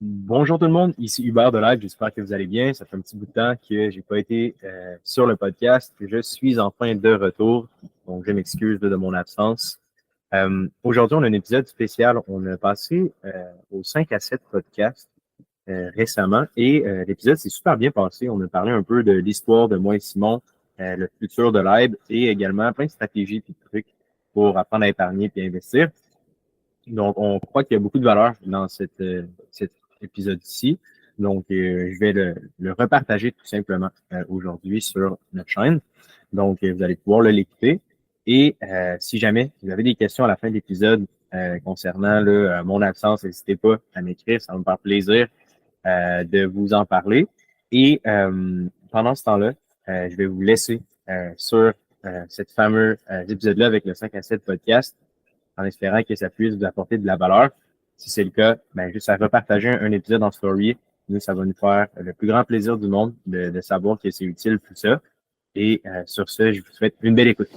Bonjour tout le monde, ici Hubert de Live, j'espère que vous allez bien. Ça fait un petit bout de temps que j'ai pas été sur le podcast. Je suis enfin de retour, donc je m'excuse de mon absence. Aujourd'hui, on a un épisode spécial. On a passé au 5 à 7 podcast récemment et l'épisode s'est super bien passé. On a parlé un peu de l'histoire de moi et Simon, le futur de Live et également plein de stratégies et de trucs pour apprendre à épargner et investir. Donc, on croit qu'il y a beaucoup de valeur dans cet épisode-ci. Donc, je vais le repartager tout simplement aujourd'hui sur notre chaîne. Donc, vous allez pouvoir l'écouter. Et si jamais vous avez des questions à la fin de l'épisode concernant mon absence, n'hésitez pas à m'écrire. Ça va me faire plaisir de vous en parler. Et pendant ce temps-là, je vais vous laisser sur cette fameuse épisode-là avec le 5 à 7 podcast, en espérant que ça puisse vous apporter de la valeur. Si c'est le cas, juste à repartager un épisode en story. Nous, ça va nous faire le plus grand plaisir du monde de savoir que c'est utile tout ça. Et sur ce, je vous souhaite une belle écoute.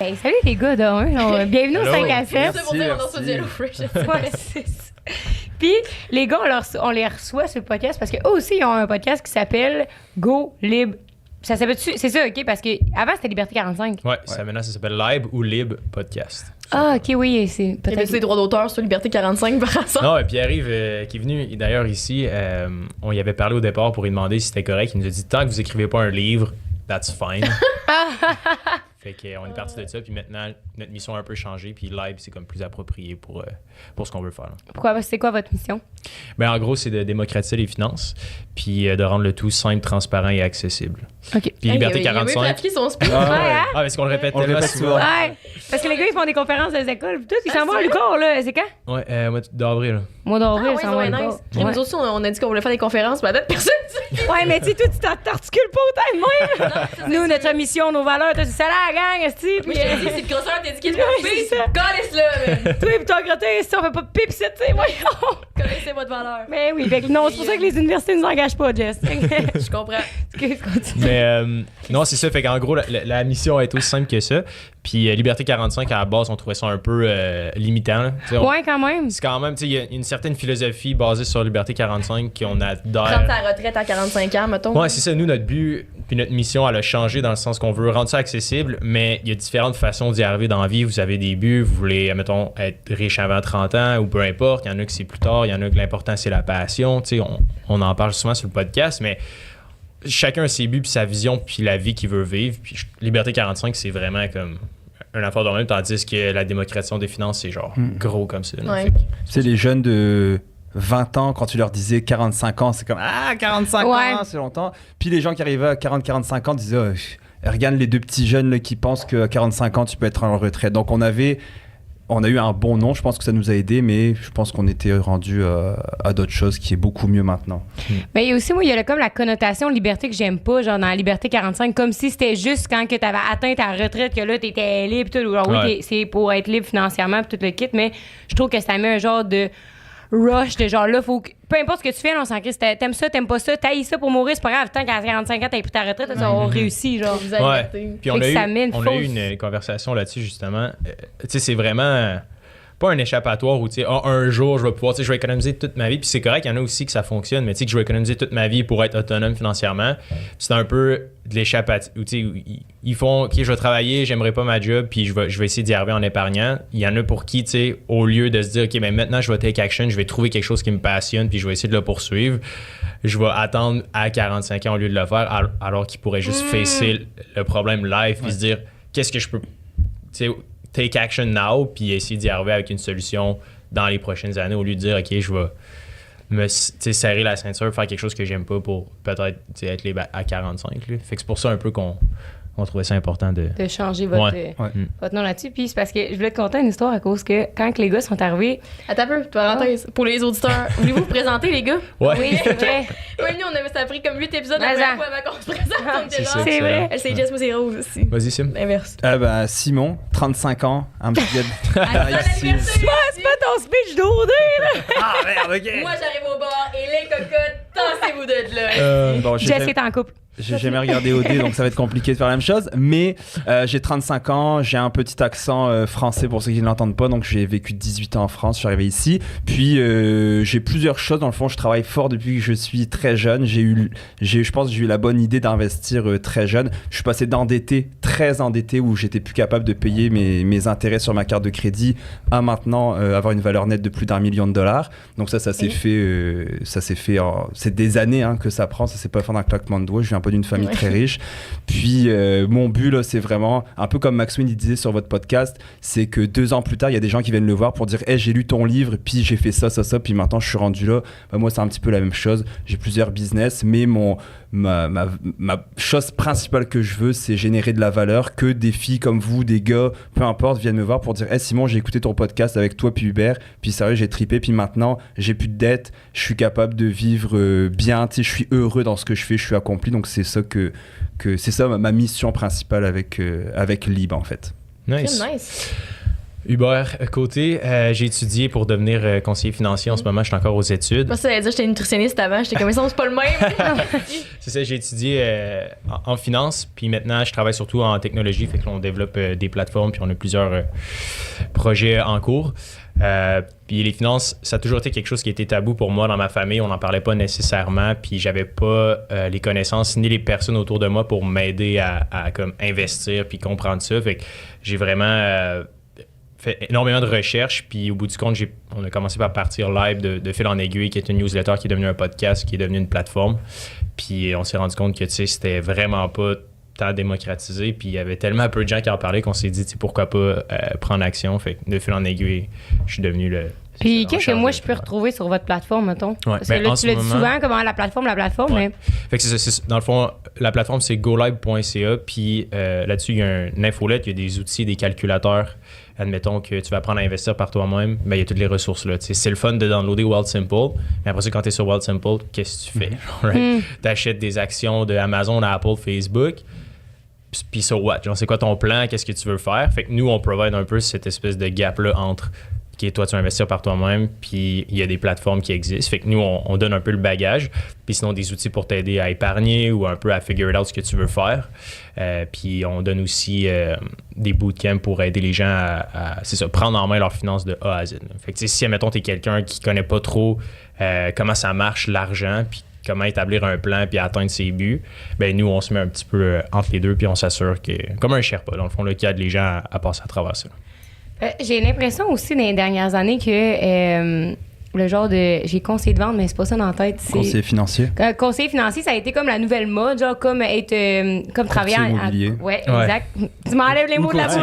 Hey, salut les gars bienvenue au 5 à 7. C'est pour dire qu'on se dit hello fresh. Ouais, c'est ça. Puis les gars, on les reçoit sur le podcast parce qu'eux aussi, ils ont un podcast qui s'appelle Go Libre. Ça s'appelle-tu? C'est ça, OK? Parce qu'avant, c'était Liberté 45. Ouais, maintenant, ça s'appelle Live ou Libre Podcast. Ah, OK, oui, c'est peut-être. T'avais-tu des droits d'auteur sur Liberté 45 par exemple? Non, et Pierre-Yves, qui est venu d'ailleurs ici, on y avait parlé au départ pour lui demander si c'était correct. Il nous a dit tant que vous écrivez pas un livre, that's fine. Fait qu'on est parti de ça, puis maintenant, notre mission a un peu changé, puis Live, c'est comme plus approprié pour ce qu'on veut faire. Là. Pourquoi? C'est quoi votre mission? Ben, en gros, c'est de démocratiser les finances, puis de rendre le tout simple, transparent et accessible. OK. Puis Liberté 45. Il a pratiqué son speech. Ah, parce qu'on le répète souvent. Ouais, parce que les gars, ils font des conférences dans les écoles, puis tout, ils s'en vont à Lucor, là. C'est quand? Ouais, mois d'avril. Mois d'avril, ils s'en vont à nice. Lucor. Nous aussi, on a dit qu'on voulait faire des conférences, mais peut-être personne. Ouais, mais tu sais, toi, tu t'articules pas autant de moi. Nous, notre mission, nos valeurs, c'est ça la gang, esti. Moi, je t'ai dit, c'est le grosseur, t'as dit qu'il était pipé. Calisse-le, man. Toi, pis ton grotté, si on fait pas de pipe, c'est, tu sais, voyons. Connaissez votre valeur. Mais oui, fait que non, c'est pour ça que les universités nous engagent pas, Jess. Je comprends. Mais non, c'est ça. Fait qu'en gros, la mission est aussi simple que ça. Puis Liberté 45, à la base, on trouvait ça un peu limitant. Là. Ouais, quand même. C'est quand même, tu sais, il y a une certaine philosophie basée sur Liberté 45 qu'on adore. Prendre ta retraite à 45 ans, mettons. Ouais, c'est ça. Nous, notre but puis notre mission, elle a changé dans le sens qu'on veut rendre ça accessible, mais il y a différentes façons d'y arriver dans la vie. Vous avez des buts, vous voulez, mettons, être riche avant 30 ans ou peu importe. Il y en a que c'est plus tard, il y en a que l'important, c'est la passion. Tu sais, on en parle souvent sur le podcast, mais chacun a ses buts puis sa vision puis la vie qu'il veut vivre. Puis Liberté 45, c'est vraiment comme un affaire de même, tandis que la démocratisation des finances, c'est genre gros comme ça. Ouais. C'est les jeunes de 20 ans, quand tu leur disais 45 ans, c'est comme « Ah, 45 ans, c'est longtemps !» Puis les gens qui arrivaient à 40-45 ans disaient regarde les deux petits jeunes là, qui pensent qu'à 45 ans, tu peux être en retraite. » Donc on a eu un bon nom, je pense que ça nous a aidés, mais je pense qu'on était rendu à d'autres choses qui est beaucoup mieux maintenant. Mais aussi, moi, il y a comme la connotation liberté que j'aime pas, genre dans la Liberté 45, comme si c'était juste quand tu avais atteint ta retraite que là, tu étais libre. Tout. Alors, oui, c'est pour être libre financièrement tout le kit, mais je trouve que ça met un genre de rush de genre là, faut que, peu importe ce que tu fais, là, on s'en crisse, t'aimes ça, t'aimes pas ça, t'haïs ça pour mourir, c'est pas grave, tant qu'à 45 ans, t'as pris ta retraite, ça va réussi, genre. Ouais. Puis on a eu une conversation là-dessus, justement. Tu sais, c'est vraiment pas un échappatoire où, tu sais, un jour, je vais pouvoir, tu sais, je vais économiser toute ma vie. Puis c'est correct, il y en a aussi que ça fonctionne, mais tu sais, que je vais économiser toute ma vie pour être autonome financièrement. C'est un peu de l'échappatoire. Tu sais, ils font, OK, je vais travailler, j'aimerais pas ma job, puis je vais essayer d'y arriver en épargnant. Il y en a pour qui, tu sais, au lieu de se dire, OK, ben maintenant, je vais take action, je vais trouver quelque chose qui me passionne, puis je vais essayer de le poursuivre. Je vais attendre à 45 ans au lieu de le faire, alors qu'ils pourraient juste facer le problème live, puis se dire, qu'est-ce que je peux, tu sais, take action now, puis essayer d'y arriver avec une solution dans les prochaines années, au lieu de dire, OK, je vais me serrer la ceinture, faire quelque chose que j'aime pas pour peut-être être libre à 45. Là. Fait que c'est pour ça un peu qu'on trouvait ça important de changer votre nom là-dessus. Puis c'est parce que je voulais te conter une histoire à cause que quand les gars sont arrivés... Attends un peu, parenthèse, pour les auditeurs. Voulez-vous vous présenter, les gars? Ouais. Oui, c'est vrai. Oui, nous, ça a pris comme 8 épisodes la première fois avant qu'on se présente. C'est vrai. Elle, c'est Jess, moi, c'est Rose aussi. Vas-y, Sim. L'inverse. Simon, 35 ans, un petit gars C'est pas ton speech d'OD, là! Ah merde, OK! Moi, j'arrive au bar et les cocottes, tassez-vous de là. Bon, Jess est en couple. J'ai jamais regardé OD, donc ça va être compliqué de faire la même chose. Mais j'ai 35 ans, j'ai un petit accent français pour ceux qui ne l'entendent pas. Donc j'ai vécu 18 ans en France, je suis arrivé ici. Puis j'ai plusieurs choses. Dans le fond, je travaille fort depuis que je suis très jeune. Je pense que j'ai eu la bonne idée d'investir très jeune. Je suis passé très endetté, où j'étais plus capable de payer mes intérêts sur ma carte de crédit, à maintenant avoir une valeur nette de plus d'1 million de dollars. Donc ça s'est fait. C'est des années que ça prend. Ça s'est pas fait d'un claquement de doigts. Je viens pas d'une famille très riche. Puis mon but là, c'est vraiment un peu comme Max Wynne il disait sur votre podcast, c'est que 2 ans plus tard, il y a des gens qui viennent le voir pour dire hey, j'ai lu ton livre, puis j'ai fait ça, puis maintenant je suis rendu là. Moi, c'est un petit peu la même chose. J'ai plusieurs business, mais ma chose principale que je veux, c'est générer de la valeur, que des filles comme vous, des gars, peu importe, viennent me voir pour dire hey Simon, j'ai écouté ton podcast avec toi puis Hubert, puis sérieux, j'ai trippé, puis maintenant j'ai plus de dettes, je suis capable de vivre bien, tu sais, je suis heureux dans ce que je fais, je suis accompli. Donc c'est ça que c'est ça ma mission principale avec Lib en fait. Nice. Hubert, côté, j'ai étudié pour devenir conseiller financier. En ce moment, je suis encore aux études. Moi, ça veut dire que j'étais nutritionniste avant. J'étais comme ça, c'est pas le même. C'est ça, j'ai étudié en finance. Puis maintenant, je travaille surtout en technologie. Fait que l'on développe des plateformes. Puis on a plusieurs projets en cours. Puis les finances, ça a toujours été quelque chose qui était tabou pour moi dans ma famille. On n'en parlait pas nécessairement. Puis j'avais pas les connaissances ni les personnes autour de moi pour m'aider à comme investir puis comprendre ça. Fait que j'ai vraiment fait énormément de recherches, puis au bout du compte, on a commencé par partir live de fil en aiguille, qui est une newsletter, qui est devenue un podcast, qui est devenu une plateforme. Puis on s'est rendu compte que c'était vraiment pas tant démocratisé, puis il y avait tellement peu de gens qui en parlaient qu'on s'est dit pourquoi pas prendre action. Fait que de fil en aiguille, je suis devenu le... Puis qu'est-ce que moi je peux retrouver sur votre plateforme, mettons? Ouais, parce que là, tu l'as dit souvent, comment la plateforme, ouais. mais... Fait que dans le fond, la plateforme, c'est golive.ca, puis là-dessus, il y a une infolette, il y a des outils, des calculateurs. Admettons que tu vas apprendre à investir par toi-même, ben, il y a toutes les ressources là. C'est le fun de downloader Wealthsimple, mais après ça, quand tu es sur Wealthsimple, qu'est-ce que tu fais? Right? Tu achètes des actions de Amazon, Apple, Facebook, puis so what? Genre, c'est quoi ton plan? Qu'est-ce que tu veux faire? Fait que nous, on provide un peu cette espèce de gap-là entre qui est toi, tu vas investir par toi-même, puis il y a des plateformes qui existent. Fait que nous, on donne un peu le bagage, puis sinon des outils pour t'aider à épargner ou un peu à figure out ce que tu veux faire. Puis on donne aussi des bootcamps pour aider les gens à c'est ça, prendre en main leurs finances de A à Z. Fait que si, admettons, t'es quelqu'un qui connaît pas trop comment ça marche l'argent, puis comment établir un plan puis atteindre ses buts, ben nous, on se met un petit peu entre les deux, puis on s'assure que, comme un Sherpa, dans le fond, là, qui aide les gens à passer à travers ça. J'ai l'impression aussi dans les dernières années que le genre de... J'ai conseiller de vente, mais c'est pas ça dans la tête. C'est, conseiller financier. Conseiller financier, ça a été comme la nouvelle mode, genre comme être... comme travailler immobilier. Ouais, exact. Tu m'enlèves les mots de la bouche.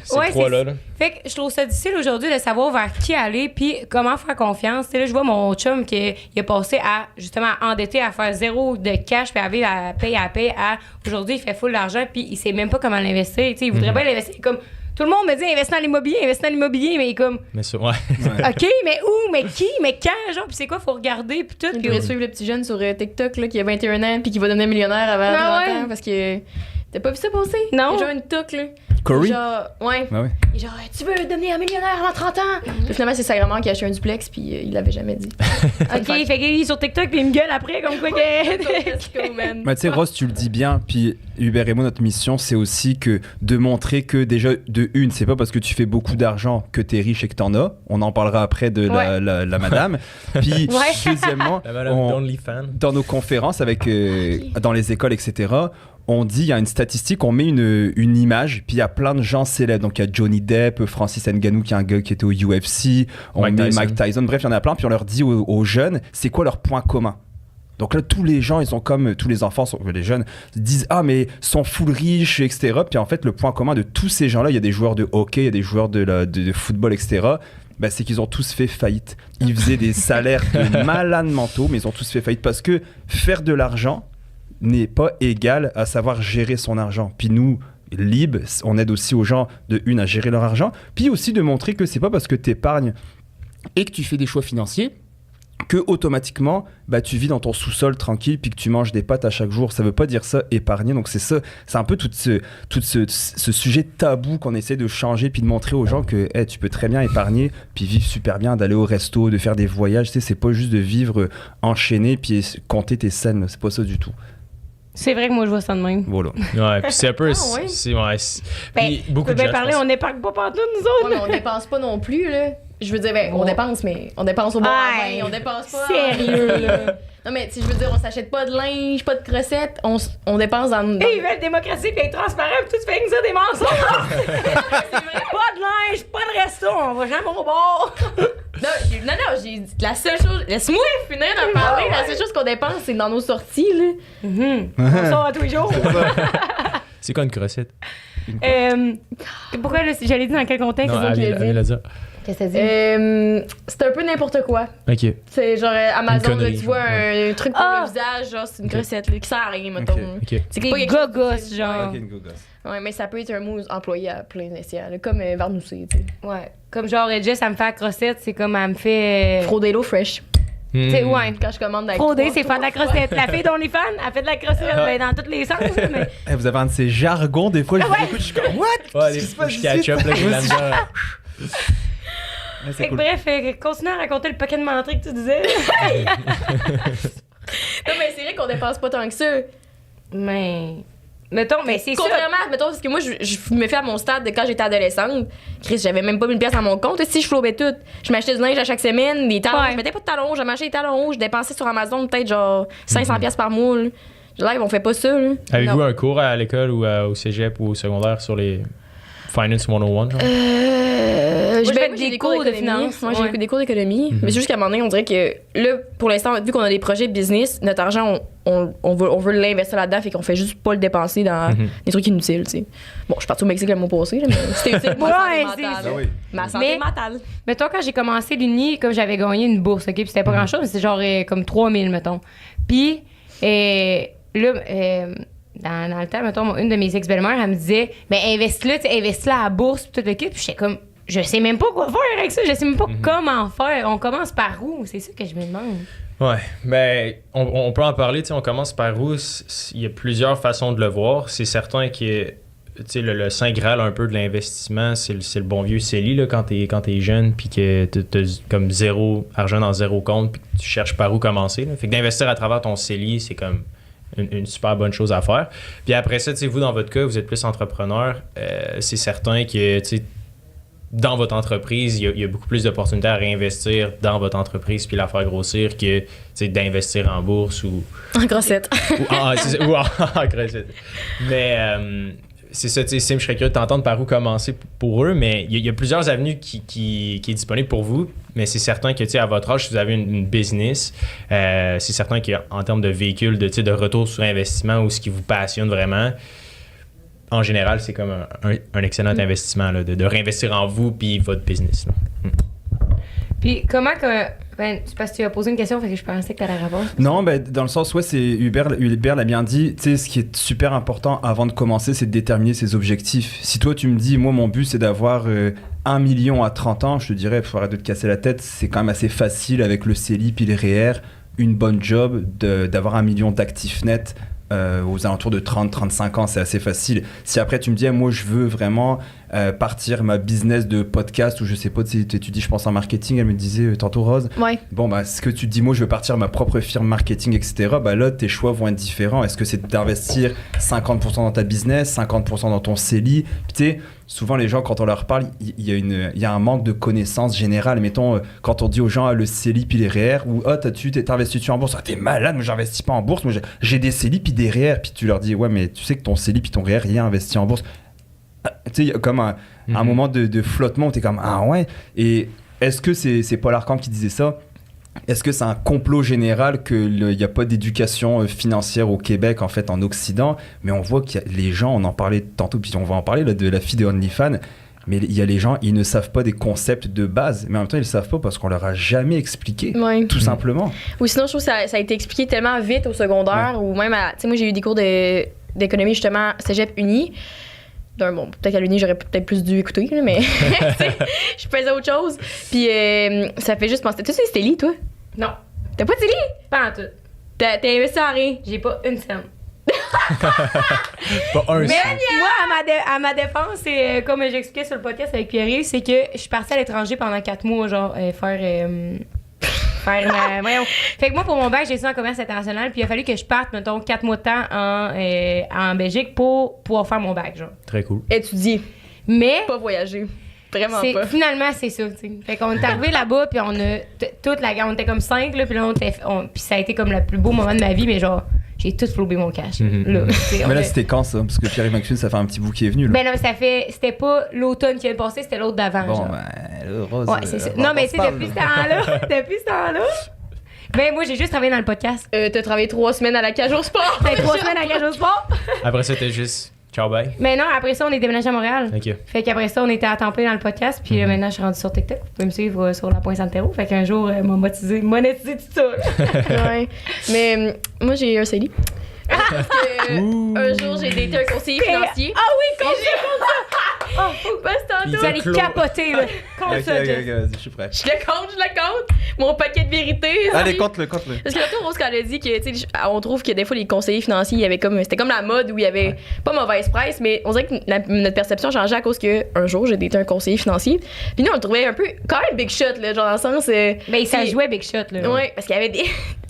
C'est trois-là. Fait que je trouve ça difficile aujourd'hui de savoir vers qui aller puis comment faire confiance. T'sais, là, je vois mon chum qui il a passé à, justement, endetté à faire 0 de cash puis à vivre à paye à... Aujourd'hui, il fait full d'argent puis il sait même pas comment l'investir. T'sais, il voudrait bien l'investir comme... Tout le monde me dit investir dans l'immobilier, mais comme... Mais ça, ouais. OK, mais où, mais qui, mais quand, genre, puis c'est quoi, faut regarder, puis tout. Il devrait suivre le petit jeune sur TikTok, là, qui a 21 ans, puis qui va devenir millionnaire avant 30 ans, parce que... T'as pas vu ça passer? Non. Il y a genre une touque, là. Corey? Genre, ouais. Ah ouais. Et genre, tu veux devenir millionnaire avant 30 ans? Puis finalement, c'est sa grand-mère qui a acheté un duplex, puis il l'avait jamais dit. OK, fait qu'il est sur TikTok, puis il me gueule après, comme quoi que... Let's go, man. Mais tu sais, Ross, tu le dis bien, puis Hubert et moi, notre mission, c'est aussi que de montrer que déjà, de une, c'est pas parce que tu fais beaucoup d'argent que t'es riche et que t'en as. On en parlera après de la madame. Puis, deuxièmement, dans nos conférences avec, dans les écoles, etc., on dit, il y a une statistique, on met une image, puis il y a plein de gens célèbres. Donc il y a Johnny Depp, Francis Ngannou, qui est un gars qui était au UFC, Mike Tyson, bref, il y en a plein, puis on leur dit aux jeunes, c'est quoi leur point commun? Donc là, tous les gens, ils sont comme tous les enfants, les jeunes, disent ah mais sont full riches, etc. Puis en fait, le point commun de tous ces gens-là, il y a des joueurs de hockey, il y a des joueurs de football, etc. Ben, c'est qu'ils ont tous fait faillite. Ils faisaient des salaires de malades mentaux, mais ils ont tous fait faillite parce que faire de l'argent n'est pas égal à savoir gérer son argent. Puis nous, Lib, on aide aussi aux gens à gérer leur argent, puis aussi de montrer que c'est pas parce que tu épargnes et que tu fais des choix financiers que automatiquement tu vis dans ton sous-sol tranquille puis que tu manges des pâtes à chaque jour. Ça veut pas dire ça, épargner. Donc c'est ça, c'est un peu tout ce sujet tabou qu'on essaie de changer puis de montrer aux gens que tu peux très bien épargner puis vivre super bien, d'aller au resto, de faire des voyages. Tu sais, c'est pas juste de vivre enchaîné puis compter tes scènes. C'est pas ça du tout. C'est vrai que moi, je vois ça de même. Voilà. Ouais, puis c'est un peu... Ben, beaucoup de gens, parler, on n'épargne pas partout, nous autres. Ouais, mais on dépense pas non plus, là. Je veux dire, on dépense, mais on dépense au bon moment, on dépense pas. Sérieux, là. Non, mais je veux dire, on s'achète pas de linge, pas de crossettes, on dépense dans... Ils veulent démocratie puis être transparent, puis tu fais que ça des mensonges. C'est vrai, pas de linge, pas de resto, on va jamais au bord. Non, j'ai dit, la seule chose... Laisse-moi finir de parler. La seule chose qu'on dépense, c'est dans nos sorties, là. On sort à tous les jours. C'est quoi une crossette? Pourquoi, j'allais dire dans quel contexte? Non, allez la dire. Qu'est-ce que ça dit? C'est un peu n'importe quoi. OK. C'est genre Amazon, là, tu vois ouais. un truc pour le visage, genre c'est une grossette là, qui sert à rien, mettons. OK. C'est Des pas quelque chose- gogos, genre. Ok, une gogosse. Ouais, mais ça peut être un mot employé à plein d'essais, comme Varnousser, tu sais. Ouais. Comme genre, Jess, elle me fait la crossette, c'est comme elle me fait. Frauder l'eau fresh. Tu sais, ouais. Quand je commande avec Frauder, trois- c'est faire de la crossette. La fille dont on est fan, elle fait de la crossette ben, dans tous les sens. Mais... Vous avez un de ces jargons, des fois, je vous écoute, je suis comme, what? Ouais, Qu'est-ce qui se passe je ici? catch-up, là, j'ai la misère. Ouais, c'est Fait que cool. bref, continue à raconter le paquet de menteries que tu disais. Non, mais c'est vrai qu'on dépense pas tant que ça. Mais. Mettons, mais c'est ça. Contrairement, mettons, parce que moi, je me fais à mon stade de quand j'étais adolescente. Chris, j'avais même pas 1000 pièces dans mon compte. Si je flobais tout, je m'achetais du linge à chaque semaine, des talons. Ouais. Je mettais pas de talons, je m'achetais des talons. Je dépensais sur Amazon peut-être genre 500 pièces par mois. Là. Live, on fait pas ça. Là. Avez-vous Non. un cours à l'école ou au cégep ou au secondaire sur les Finance 101, genre? je vais j'ai des cours de d'économie. finance. Moi, Ouais. j'ai des cours d'économie. Mais c'est juste qu'à un moment donné, on dirait que là, pour l'instant, vu qu'on a des projets business, notre argent, on veut l'investir là-dedans, fait qu'on fait juste pas le dépenser dans des trucs inutiles, tu sais. Bon, je suis partie au Mexique le mois passé, là, mais c'était utile pour ma santé Ouais, mentale. c'est Ah oui. Ma santé Mais- mentale. Mettons, quand j'ai commencé l'Uni, comme j'avais gagné une bourse, OK? Puis c'était pas grand-chose, mais c'est genre comme 3000, mettons. Puis, là, dans le temps, mettons, une de mes ex-belles-mères, elle me disait, ben investis-le, tu sais, investis-le à la bourse, puis tout le kit. Puis j'étais comme, je sais même pas quoi faire avec ça, je sais même pas comment faire. On commence par où? C'est ça que je me demande. Ouais, ben, on peut en parler, tu sais, on commence par où? Il y a plusieurs façons de le voir. C'est certain que, tu sais, le saint graal un peu de l'investissement, c'est le bon vieux CELI, là, quand t'es jeune, puis que t'as comme zéro argent dans zéro compte, puis que tu cherches par où commencer, là. Fait que d'investir à travers ton CELI, c'est comme une super bonne chose à faire. Puis après ça, tu sais, vous, dans votre cas, vous êtes plus entrepreneur, c'est certain que, tu sais, dans votre entreprise, il y a beaucoup plus d'opportunités à réinvestir dans votre entreprise puis la faire grossir que, tu sais, d'investir en bourse ou En grossette. ou en crédit. Mais c'est ça, tu sais, Sim, je serais curieux de t'entendre par où commencer pour eux, mais il y a plusieurs avenues qui est disponible pour vous, mais c'est certain que, tu sais, à votre âge, si vous avez une business, c'est certain qu'en termes de véhicule, tu sais, de retour sur investissement ou ce qui vous passionne vraiment, en général, c'est comme un excellent investissement là, de réinvestir en vous puis votre business. Là. Puis comment que... Ben, c'est parce que tu as posé une question, fait que je pensais que tu allais répondre. Non, ben, dans le sens, ouais, c'est Hubert l'a bien dit. Tu sais, ce qui est super important avant de commencer, c'est de déterminer ses objectifs. Si toi, tu me dis, moi, mon but, c'est d'avoir 1 million à 30 ans, je te dirais, faut arrêter de te casser la tête. C'est quand même assez facile avec le CELI puis les REER, une bonne job, d'avoir 1 million d'actifs nets. Aux alentours de 30-35 ans, c'est assez facile. Si après tu me dis, moi je veux vraiment partir ma business de podcast ou je sais pas, tu dis je pense en marketing, elle me disait tantôt Rose. Ouais. Bon, bah ce que tu dis, moi je veux partir ma propre firme marketing, etc. Bah là, tes choix vont être différents. Est-ce que c'est d'investir 50% dans ta business, 50% dans ton CELI? Puis tu sais, souvent les gens quand on leur parle, il y a un manque de connaissances générales. Mettons, quand on dit aux gens le CELI puis les REER, ou t'es investi en bourse, t'es malade, moi j'investis pas en bourse, moi j'ai des CELI puis des REER, puis tu leur dis ouais mais tu sais que ton CELI puis ton REER il est investi en bourse. Tu sais, il y a comme un moment de flottement où t'es comme ah ouais. Et est-ce que c'est Paul Arcand qui disait ça? Est-ce que c'est un complot général qu'il n'y a pas d'éducation financière au Québec, en fait, en Occident? Mais on voit que les gens, on en parlait tantôt, puis on va en parler là, de la fille de OnlyFans, mais il y a les gens, ils ne savent pas des concepts de base, mais en même temps, ils ne le savent pas parce qu'on leur a jamais expliqué, tout simplement. Ou sinon, je trouve que ça a été expliqué tellement vite au secondaire, ou même à... Tu sais, moi, j'ai eu des cours d'économie, justement, Cégep Uni. Bon, peut-être qu'à l'Uni, j'aurais peut-être plus dû écouter, là, mais je faisais autre chose. Puis ça fait juste penser... Tu sais, c'était toi? Non, T'as pas de CELI? pas en tout. T'as investi en rien? J'ai pas une scène. Pas un Mais seul. moi, à ma défense, c'est comme j'expliquais sur le podcast avec Pierre, c'est que je suis partie à l'étranger pendant 4 mois, genre, faire Voyons. Fait que moi, pour mon bac, j'ai ça en commerce international, puis il a fallu que je parte, mettons, 4 mois de temps en Belgique pour pouvoir faire mon bac, genre. Très cool. Étudier, Mais pas voyager. Vraiment pas. finalement, c'est ça, tu sais. Fait qu'on est arrivé là-bas, puis on a toute la gang, on était comme 5, là, puis là, puis ça a été comme le plus beau moment de ma vie, mais genre, j'ai tout flobé mon cash. Là, mais là, c'était quand ça? Parce que Pierre-Yves McSween, ça fait un petit bout qui est venu. Là. Ben non, c'était pas l'automne qui est passé, c'était l'autre d'avant. Bon, genre. ben, Rose. Ouais, c'est ça. Non, mais tu sais, depuis ce temps-là, ben moi, j'ai juste travaillé dans le podcast. T'as travaillé 3 semaines à la cage au sport. Fait 3 semaines à Cage au Sport. Après ça, c'était juste ciao, bye. Mais non, après ça, on est déménagé à Montréal. OK. Fait qu'après ça, on était à temps plein dans le podcast. Puis maintenant, je suis rendue sur TikTok. Vous pouvez me suivre sur la Pointe Santero. Fait qu'un jour, m'a monétisé tout ça. Ouais. Mais moi, j'ai un CELI. Parce que un jour, j'ai daté un conseiller financier. Ah oui, compte ça. Oh, faut pas se tantôt. Vous allez capoter, là. Compte ça, Jess. Vas-y, je suis prêt. Je le compte. Mon paquet de vérité. Allez, compte-le. Parce que l'autre Rose, quand elle a dit que, tu sais, on trouve que des fois, les conseillers financiers, il y avait c'était comme la mode où il y avait pas mauvaise presse, mais on dirait que notre perception changeait à cause que un jour, j'ai daté un conseiller financier. Puis nous, on le trouvait un peu, quand même big shot, là, genre dans le sens. Ben, ça jouait Big Shot, là. Ouais, parce qu'il y avait des.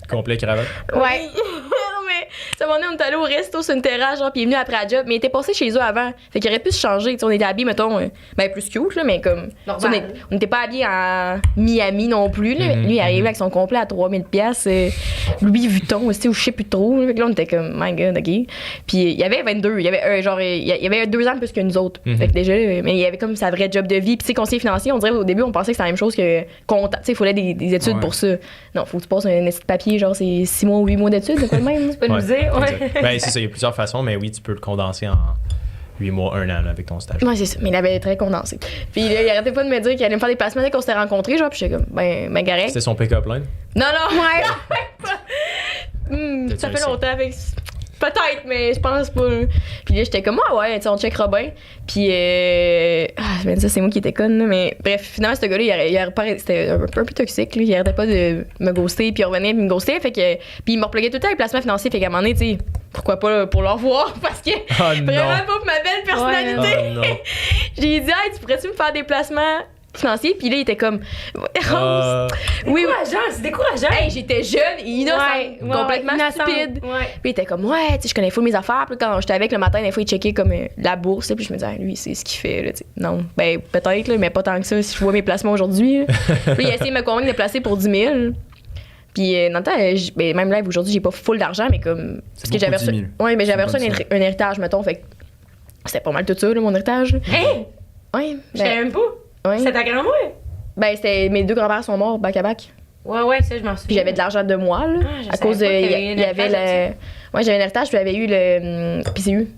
Complet cravate. Ouais. Non, mais ça m'a donné, on est allé au resto sur une terrasse, genre, puis il est venu après la job, mais il était passé chez eux avant. Fait qu'il aurait pu se changer. Tu sais, on était habillés, mettons, ben plus cute, là, mais comme. Normal. On n'était pas habillés en Miami non plus, là. Lui, il arrivait avec son complet à 3000$, Louis Vuitton aussi, ou je sais plus trop. Fait que là, on était comme, my god, ok. Puis il y avait 22, il y avait, genre, il y avait 2 ans de plus que nous autres. Fait que déjà, mais il y avait comme sa vraie job de vie. Puis, tu sais, conseiller financier, on dirait au début, on pensait que c'était la même chose que comptable. Tu sais, il fallait des études pour ça. Non, faut que tu passes un petit papier, genre, c'est 6 mois ou 8 mois d'études, c'est pas le même. Tu peux nous dire, ouais. Ben, c'est ça, il y a plusieurs façons, mais oui, tu peux le condenser en 8 mois, 1 an là, avec ton stage. Ouais, c'est ça. Mais il avait très condensé. Puis là, il arrêtait pas de me dire qu'il allait me faire des placements dès qu'on s'était rencontrés, genre, puis j'étais comme, ben correct. C'était son pick-up line? Non, ouais. T'as-tu Ça fait un longtemps avec. Peut-être, mais je pense pas. Puis là, j'étais comme, ouais, tu sais, on checkera bien. Puis, ben, ça, c'est moi qui étais conne, là. Mais bref, finalement, ce gars-là, c'était un peu toxique, lui. Il arrêtait pas de me ghoster, puis il revenait, puis me ghostait. Fait que, puis il me repluguait tout le temps les placements financiers. Fait qu'à un moment donné, tu sais, pourquoi pas pour le revoir? Parce que vraiment pas pour ma belle personnalité. Ouais, non. J'ai dit, hey, tu pourrais-tu me faire des placements financiers? Puis là, il était comme, oui, C'est décourageant. hey, j'étais jeune et innocente, complètement stupide. Ouais. Puis il était comme, ouais, tu sais, je connais full mes affaires. Puis quand j'étais avec le matin, des fois, il checkait comme la bourse. Puis je me disais, lui, c'est ce qu'il fait. Là, tu sais. Non, ben peut-être, là, mais pas tant que ça si je vois mes placements aujourd'hui. Puis il a essayé de me convaincre de placer pour 10 000. Puis dans le temps, ben, même là, aujourd'hui, j'ai pas full d'argent, mais comme. Parce que j'avais reçu. Ouais, mais j'avais reçu un héritage, mettons. Fait que c'était pas mal tout ça, là, mon héritage. Hey! Ouais. Je savais même pas. Ouais. C'est ta grand-mère? Ben, c'était mes 2 grands-pères sont morts back à back. Ouais, ça, je m'en souviens. Puis j'avais de l'argent de moi, là. Je à savais cause de. pas que Il t'avais eu y avait un Ouais, j'avais un héritage, puis j'avais eu le PCU.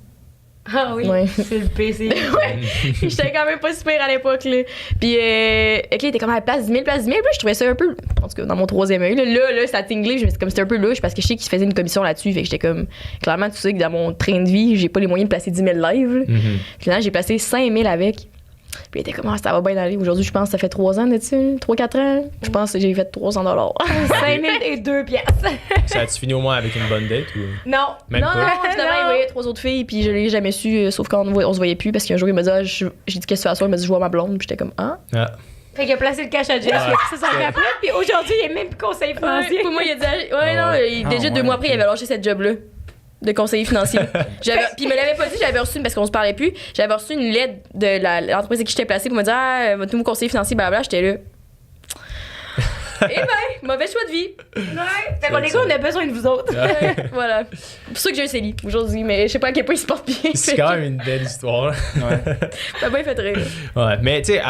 Ah oui, Ouais. c'est le PC. Ouais, j'étais quand même pas super à l'époque, là. Puis, il était comme à la place 10 000, place 10 000. Puis là, je trouvais ça un peu, en tout cas, dans mon 3e œil, là, ça tinglait. Je me suis comme, c'était un peu louche parce que je sais qu'il se faisait une commission là-dessus. Fait que j'étais comme, clairement, tu sais que dans mon train de vie, j'ai pas les moyens de placer 10 000 live. Là. Finalement, j'ai placé 5 000 avec. Puis il était comme, ça va bien aller. Aujourd'hui, je pense que ça fait 3 ans de-dessus, 3-4 ans. Je pense que j'ai fait 300 $. 5 000 et 2 piastres. Ça a-tu fini au moins avec une bonne date ou? Non. Même Non, pas? finalement, il voyait 3 autres filles, puis je l'ai jamais su, sauf quand on se voyait plus, parce qu'un jour, il m'a dit, j'ai dit, qu'est-ce que tu fais à soir? Il m'a dit, je vois ma blonde, puis j'étais comme, ah. Fait qu'il a placé le cash à Jess, il a pris ça sur la plate, puis aujourd'hui, il est même plus conseiller financier. Pour moi, il a dit, déjà 2 mois après, il avait lâché cette job-là de conseiller financier. Puis il me l'avait pas dit, j'avais reçu, parce qu'on se parlait plus, j'avais reçu une lettre de l'entreprise avec qui j'étais placée pour me dire, votre nouveau conseiller financier, blablabla, j'étais là. Eh ben, mauvais choix de vie. Ouais. Fait qu'on les gars, on a besoin de vous autres. Voilà. C'est pour ça que j'ai un CELI aujourd'hui, mais je sais pas à quel point il se porte bien. C'est quand même une belle histoire. Ouais. Ça m'a bien fait rire. Ouais, mais tu sais,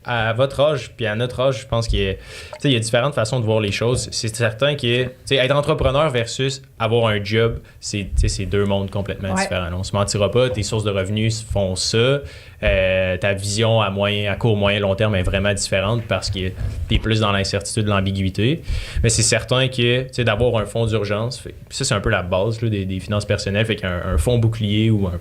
à votre âge, puis à notre âge, je pense qu'il y a différentes façons de voir les choses. C'est certain que être entrepreneur versus avoir un job, c'est 2 mondes complètement différents. On se mentira pas, tes sources de revenus font ça. Ta vision à court, moyen, long terme est vraiment différente parce que t'es plus dans l'incertitude, l'ambiguïté. Mais c'est certain que d'avoir un fonds d'urgence, ça c'est un peu la base là, des finances personnelles, fait qu'un fonds bouclier ou un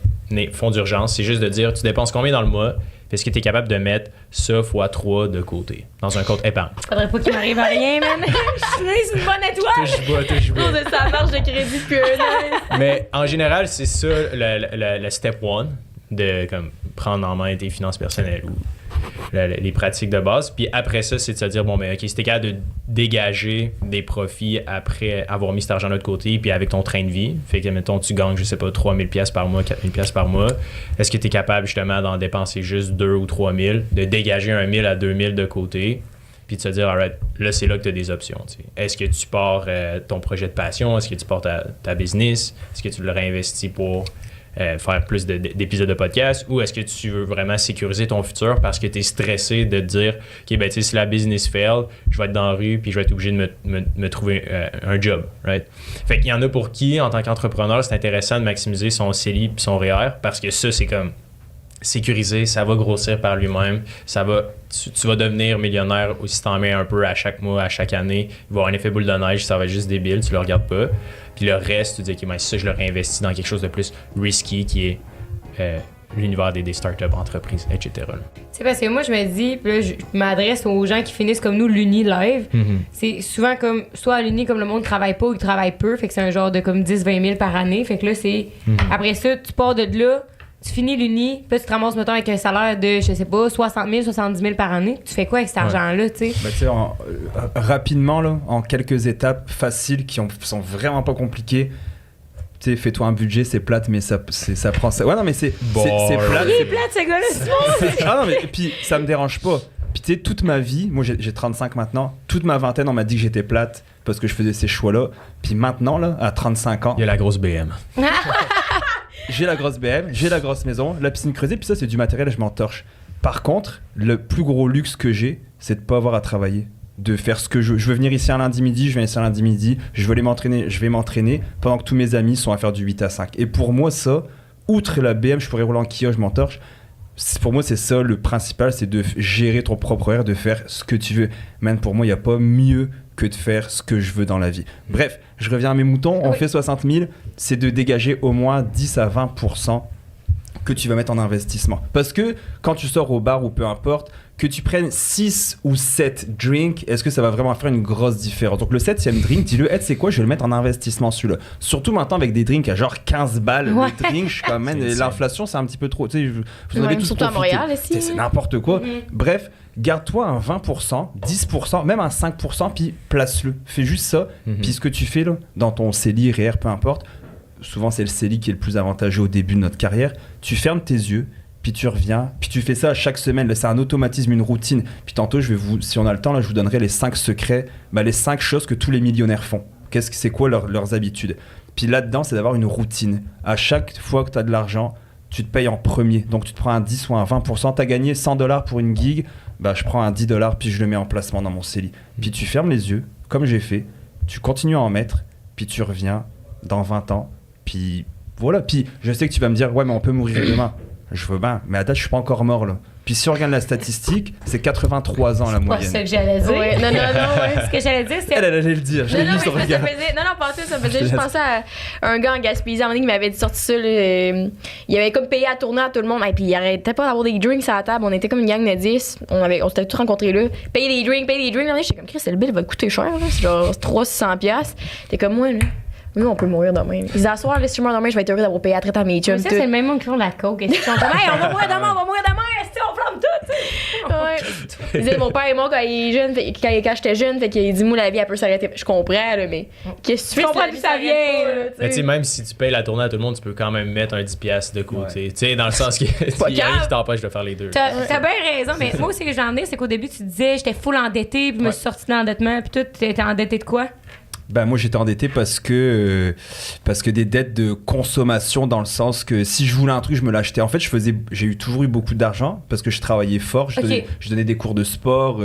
fonds d'urgence, c'est juste de dire tu dépenses combien dans le mois. Est-ce que tu es capable de mettre ça fois 3 de côté dans un compte épargne? Faudrait pas qu'il m'arrive à rien, man. Je suis une bonne étoile. Touche bois. C'est sa marge de crédit puis Mais en général, c'est ça le step 1 de comme, prendre en main tes finances personnelles ou les pratiques de base. Puis après ça, c'est de se dire, bon, mais OK, si t'es capable de dégager des profits après avoir mis cet argent-là de côté, puis avec ton train de vie, fait que, mettons, tu gagnes, je sais pas, 3 000 $ par mois, 4 000 $ par mois, est-ce que t'es capable, justement, d'en dépenser juste 2 ou 3 000, de dégager 1 000 à 2 000 de côté, puis de se dire, alright, là, c'est là que tu as des options. T'sais. Est-ce que tu pars ton projet de passion? Est-ce que tu pars ta business? Est-ce que tu le réinvestis pour faire plus d'épisodes de podcast? Ou est-ce que tu veux vraiment sécuriser ton futur parce que tu es stressé de te dire, OK, ben, si la business fail, je vais être dans la rue puis je vais être obligé de me trouver un job. Right? Fait qu'il y en a pour qui, en tant qu'entrepreneur, c'est intéressant de maximiser son CELI puis son REER parce que ça, c'est comme sécurisé, ça va grossir par lui-même, tu vas devenir millionnaire aussi si t'en mets un peu à chaque mois, à chaque année, il va y avoir un effet boule de neige, ça va être juste débile, tu le regardes pas. Puis le reste, tu dis, OK, mais ça, je le réinvestis dans quelque chose de plus risky qui est l'univers des startups, entreprises, etc. C'est parce que moi, je me dis, puis là, je m'adresse aux gens qui finissent comme nous l'Uni live. Mm-hmm. C'est souvent comme, soit à l'Uni, comme le monde travaille pas ou il travaille peu, fait que c'est un genre de comme 10-20 000 par année. Fait que là, c'est. Après ça, tu pars de là. Tu finis l'Uni, puis tu te ramasses, mettons, avec un salaire de, je sais pas, 60 000, 70 000 par année. Tu fais quoi avec cet argent-là, tu sais? Ben, tu sais, rapidement, là, en quelques étapes faciles qui sont vraiment pas compliquées, tu sais, fais-toi un budget, c'est plate, mais ça prend ça. Ouais, non, mais c'est plate. Il est plate, ce gars-là, c'est Ah non, mais puis ça me dérange pas. Puis tu sais, toute ma vie, moi j'ai 35 maintenant, toute ma vingtaine, on m'a dit que j'étais plate parce que je faisais ces choix-là. Puis maintenant, là, à 35 ans... Il y a la grosse BM. J'ai la grosse BM, j'ai la grosse maison, la piscine creusée, puis ça, c'est du matériel, je m'en torche. Par contre, le plus gros luxe que j'ai, c'est de pas avoir à travailler. De faire ce que je veux. Je veux venir ici un lundi midi, je viens ici un lundi midi, je veux aller m'entraîner, je vais m'entraîner, pendant que tous mes amis sont à faire du 8 à 5. Et pour moi, ça, outre la BM, je pourrais rouler en Kia, je m'en torche. Pour moi, c'est ça le principal, c'est de gérer ton propre horaire, de faire ce que tu veux. Man, pour moi, il n'y a pas mieux que de faire ce que je veux dans la vie. Bref, je reviens à mes moutons, on fait 60 000, c'est de dégager au moins 10 à 20% que tu vas mettre en investissement. Parce que quand tu sors au bar ou peu importe, que tu prennes 6 ou 7 drinks, est-ce que ça va vraiment faire une grosse différence? Donc le 7e drink, dis-le, c'est quoi? Je vais le mettre en investissement celui-là. Surtout maintenant avec des drinks à genre 15 balles, le drink, je suis quand même, l'inflation c'est un petit peu trop. Tu sais, vous en avez tous surtout profité. à Montréal aussi. C'est n'importe quoi. Bref, garde-toi un 20%, 10%, même un 5%, puis place-le. Fais juste ça, puis ce que tu fais là, dans ton CELI, REER, peu importe, souvent c'est le CELI qui est le plus avantageux au début de notre carrière, tu fermes tes yeux, puis tu reviens, puis tu fais ça chaque semaine, là, c'est un automatisme, une routine. Puis tantôt, si on a le temps, là, je vous donnerai les 5 secrets, les 5 choses que tous les millionnaires font. C'est quoi leurs habitudes? Puis là-dedans, c'est d'avoir une routine. À chaque fois que tu as de l'argent, tu te payes en premier. Donc tu te prends un 10 ou un 20%, tu as gagné $100 pour une gig, je prends un $10 puis je le mets en placement dans mon CELI. Puis tu fermes les yeux, comme j'ai fait, tu continues à en mettre, puis tu reviens dans 20 ans, puis voilà. Puis je sais que tu vas me dire, ouais, mais on peut mourir demain. Je veux bien, mais à date, je suis pas encore mort là. Puis si on regarde la statistique, c'est 83 ans la moyenne. C'est pas ça que j'allais dire. Ouais. Non, ouais. Ce que j'allais dire, c'est... Elle allait le dire. J'ai vu son regard. Ça faisait juste penser à un gars en Gaspésie en ligne qui m'avait sorti ça. Il avait comme payé à tourner à tout le monde. Et puis il arrêtait pas d'avoir des drinks à la table. On était comme une gang de 10. On s'était tous rencontrés là. Payer des drinks. J'étais comme, Chris, le bill va coûter cher. Là. C'est genre 300-600$. T'es comme moi, là. Oui, on peut mourir demain. Ils disent, à soir, si je meurs demain, je vais être heureux d'avoir payé à traiter à mes chums. Ça, c'est le même monde qui font de la coke. Ils sont comme, hey, on va mourir demain, on flamme tout. Ouais. Ils disaient, mon père et moi, quand il est jeune, quand j'étais jeune, fait qu'il dit, moi, la vie, elle peut s'arrêter. Je comprends, là, mais qu'est-ce que tu fais? Je comprends que ça vient. Mais tu sais, même si tu payes la tournée à tout le monde, tu peux quand même mettre un 10$ de côté. Tu sais, dans le sens qu'il y a rien qui t'empêche de faire les deux. T'as bien raison, mais moi aussi, ce que j'en ai, c'est qu'au début, tu disais, j'étais full endetté, puis je me suis sortie de l'endettement, puis tout, t'étais endetté de quoi? Moi j'étais endetté parce que des dettes de consommation, dans le sens que si je voulais un truc je me l'achetais. En fait j'ai toujours eu beaucoup d'argent parce que je travaillais fort, je donnais des cours de sport,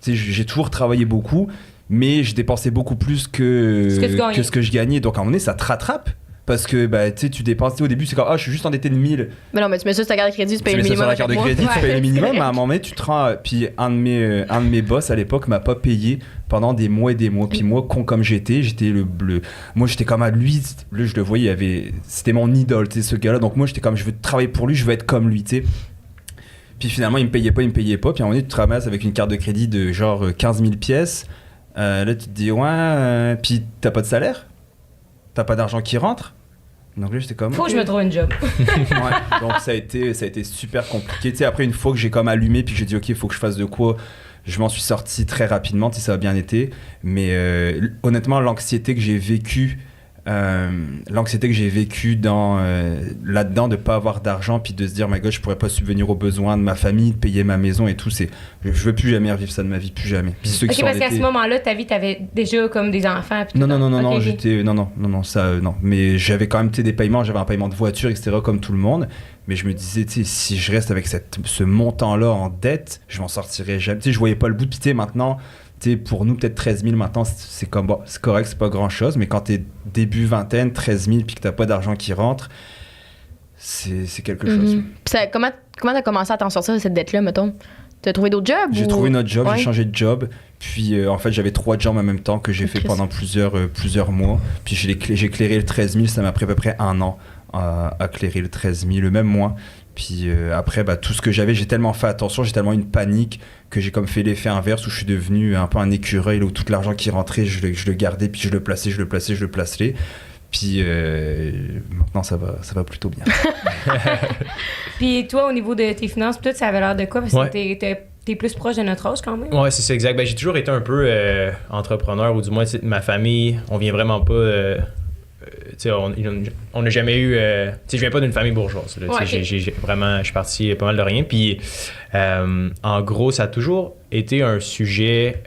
j'ai toujours travaillé beaucoup, mais je dépensais beaucoup plus que ce que je gagnais. Donc à un moment donné ça te rattrape. Parce que tu dépenses, au début c'est comme je suis juste endetté de 1000. Mais non, mais tu mets ça sur ta carte de crédit, tu payes le minimum. Tu mets ça sur la carte de crédit, tu payes le minimum, mais à un moment donné tu te rends. Puis un de mes boss à l'époque m'a pas payé pendant des mois et des mois. Puis moi, con comme j'étais moi j'étais comme à lui, je le voyais, c'était mon idole, ce gars-là. Donc moi j'étais comme, je veux travailler pour lui, je veux être comme lui, tu sais. Puis finalement il me payait pas. Puis à un moment donné tu te ramasses avec une carte de crédit de genre 15 000 pièces. Là tu te dis puis t'as pas de salaire, t'as pas d'argent qui rentre. Donc là, j'étais comme... Faut que je me trouve une job. Ouais, donc ça a été super compliqué. Tu sais, après, une fois que j'ai comme allumé, puis que j'ai dit, OK, il faut que je fasse de quoi, je m'en suis sorti très rapidement, tu sais, ça a bien été. Mais honnêtement, l'anxiété que j'ai vécue là-dedans de pas avoir d'argent, puis de se dire, my God, je pourrais pas subvenir aux besoins de ma famille, de payer ma maison et tout, je veux plus jamais revivre ça de ma vie, plus jamais. Puis ceux qui parce qu'à ce moment-là, ta vie, t'avais déjà comme des enfants. Puis non, j'étais, non, mais j'avais quand même des paiements, j'avais un paiement de voiture, etc., comme tout le monde. Mais je me disais, tu sais, si je reste avec ce montant-là en dette, je m'en sortirai jamais. Tu sais, je voyais pas le bout. Puis tu sais, maintenant, tu sais, pour nous, peut-être 13 000 maintenant, c'est comme, bon, c'est correct, c'est pas grand-chose. Mais quand t'es début vingtaine, 13 000, puis que t'as pas d'argent qui rentre, c'est quelque chose. Puis comment t'as commencé à t'en sortir de cette dette-là, mettons? T'as trouvé d'autres jobs? J'ai trouvé notre job, j'ai changé de job. Puis en fait, j'avais 3 jobs en même temps que j'ai fait pendant plusieurs mois. Puis j'ai clairé le 13 000, ça m'a pris à peu près 1 an à clairer le 13 000, le même mois. Puis après, tout ce que j'avais, j'ai tellement fait attention, j'ai tellement eu une panique que j'ai comme fait l'effet inverse où je suis devenu un peu un écureuil, là, où tout l'argent qui rentrait, je le gardais, puis je le plaçais. Puis maintenant, ça va plutôt bien. Puis toi, au niveau de tes finances, peut-être ça avait l'air de quoi? Parce que t'es plus proche de notre âge quand même. Ouais, c'est ça, exact. Ben, j'ai toujours été un peu entrepreneur, ou du moins, ma famille, on vient vraiment pas... on n'a jamais eu... je viens pas d'une famille bourgeoise. Là, je suis parti pas mal de rien. Puis, en gros, ça a toujours été un sujet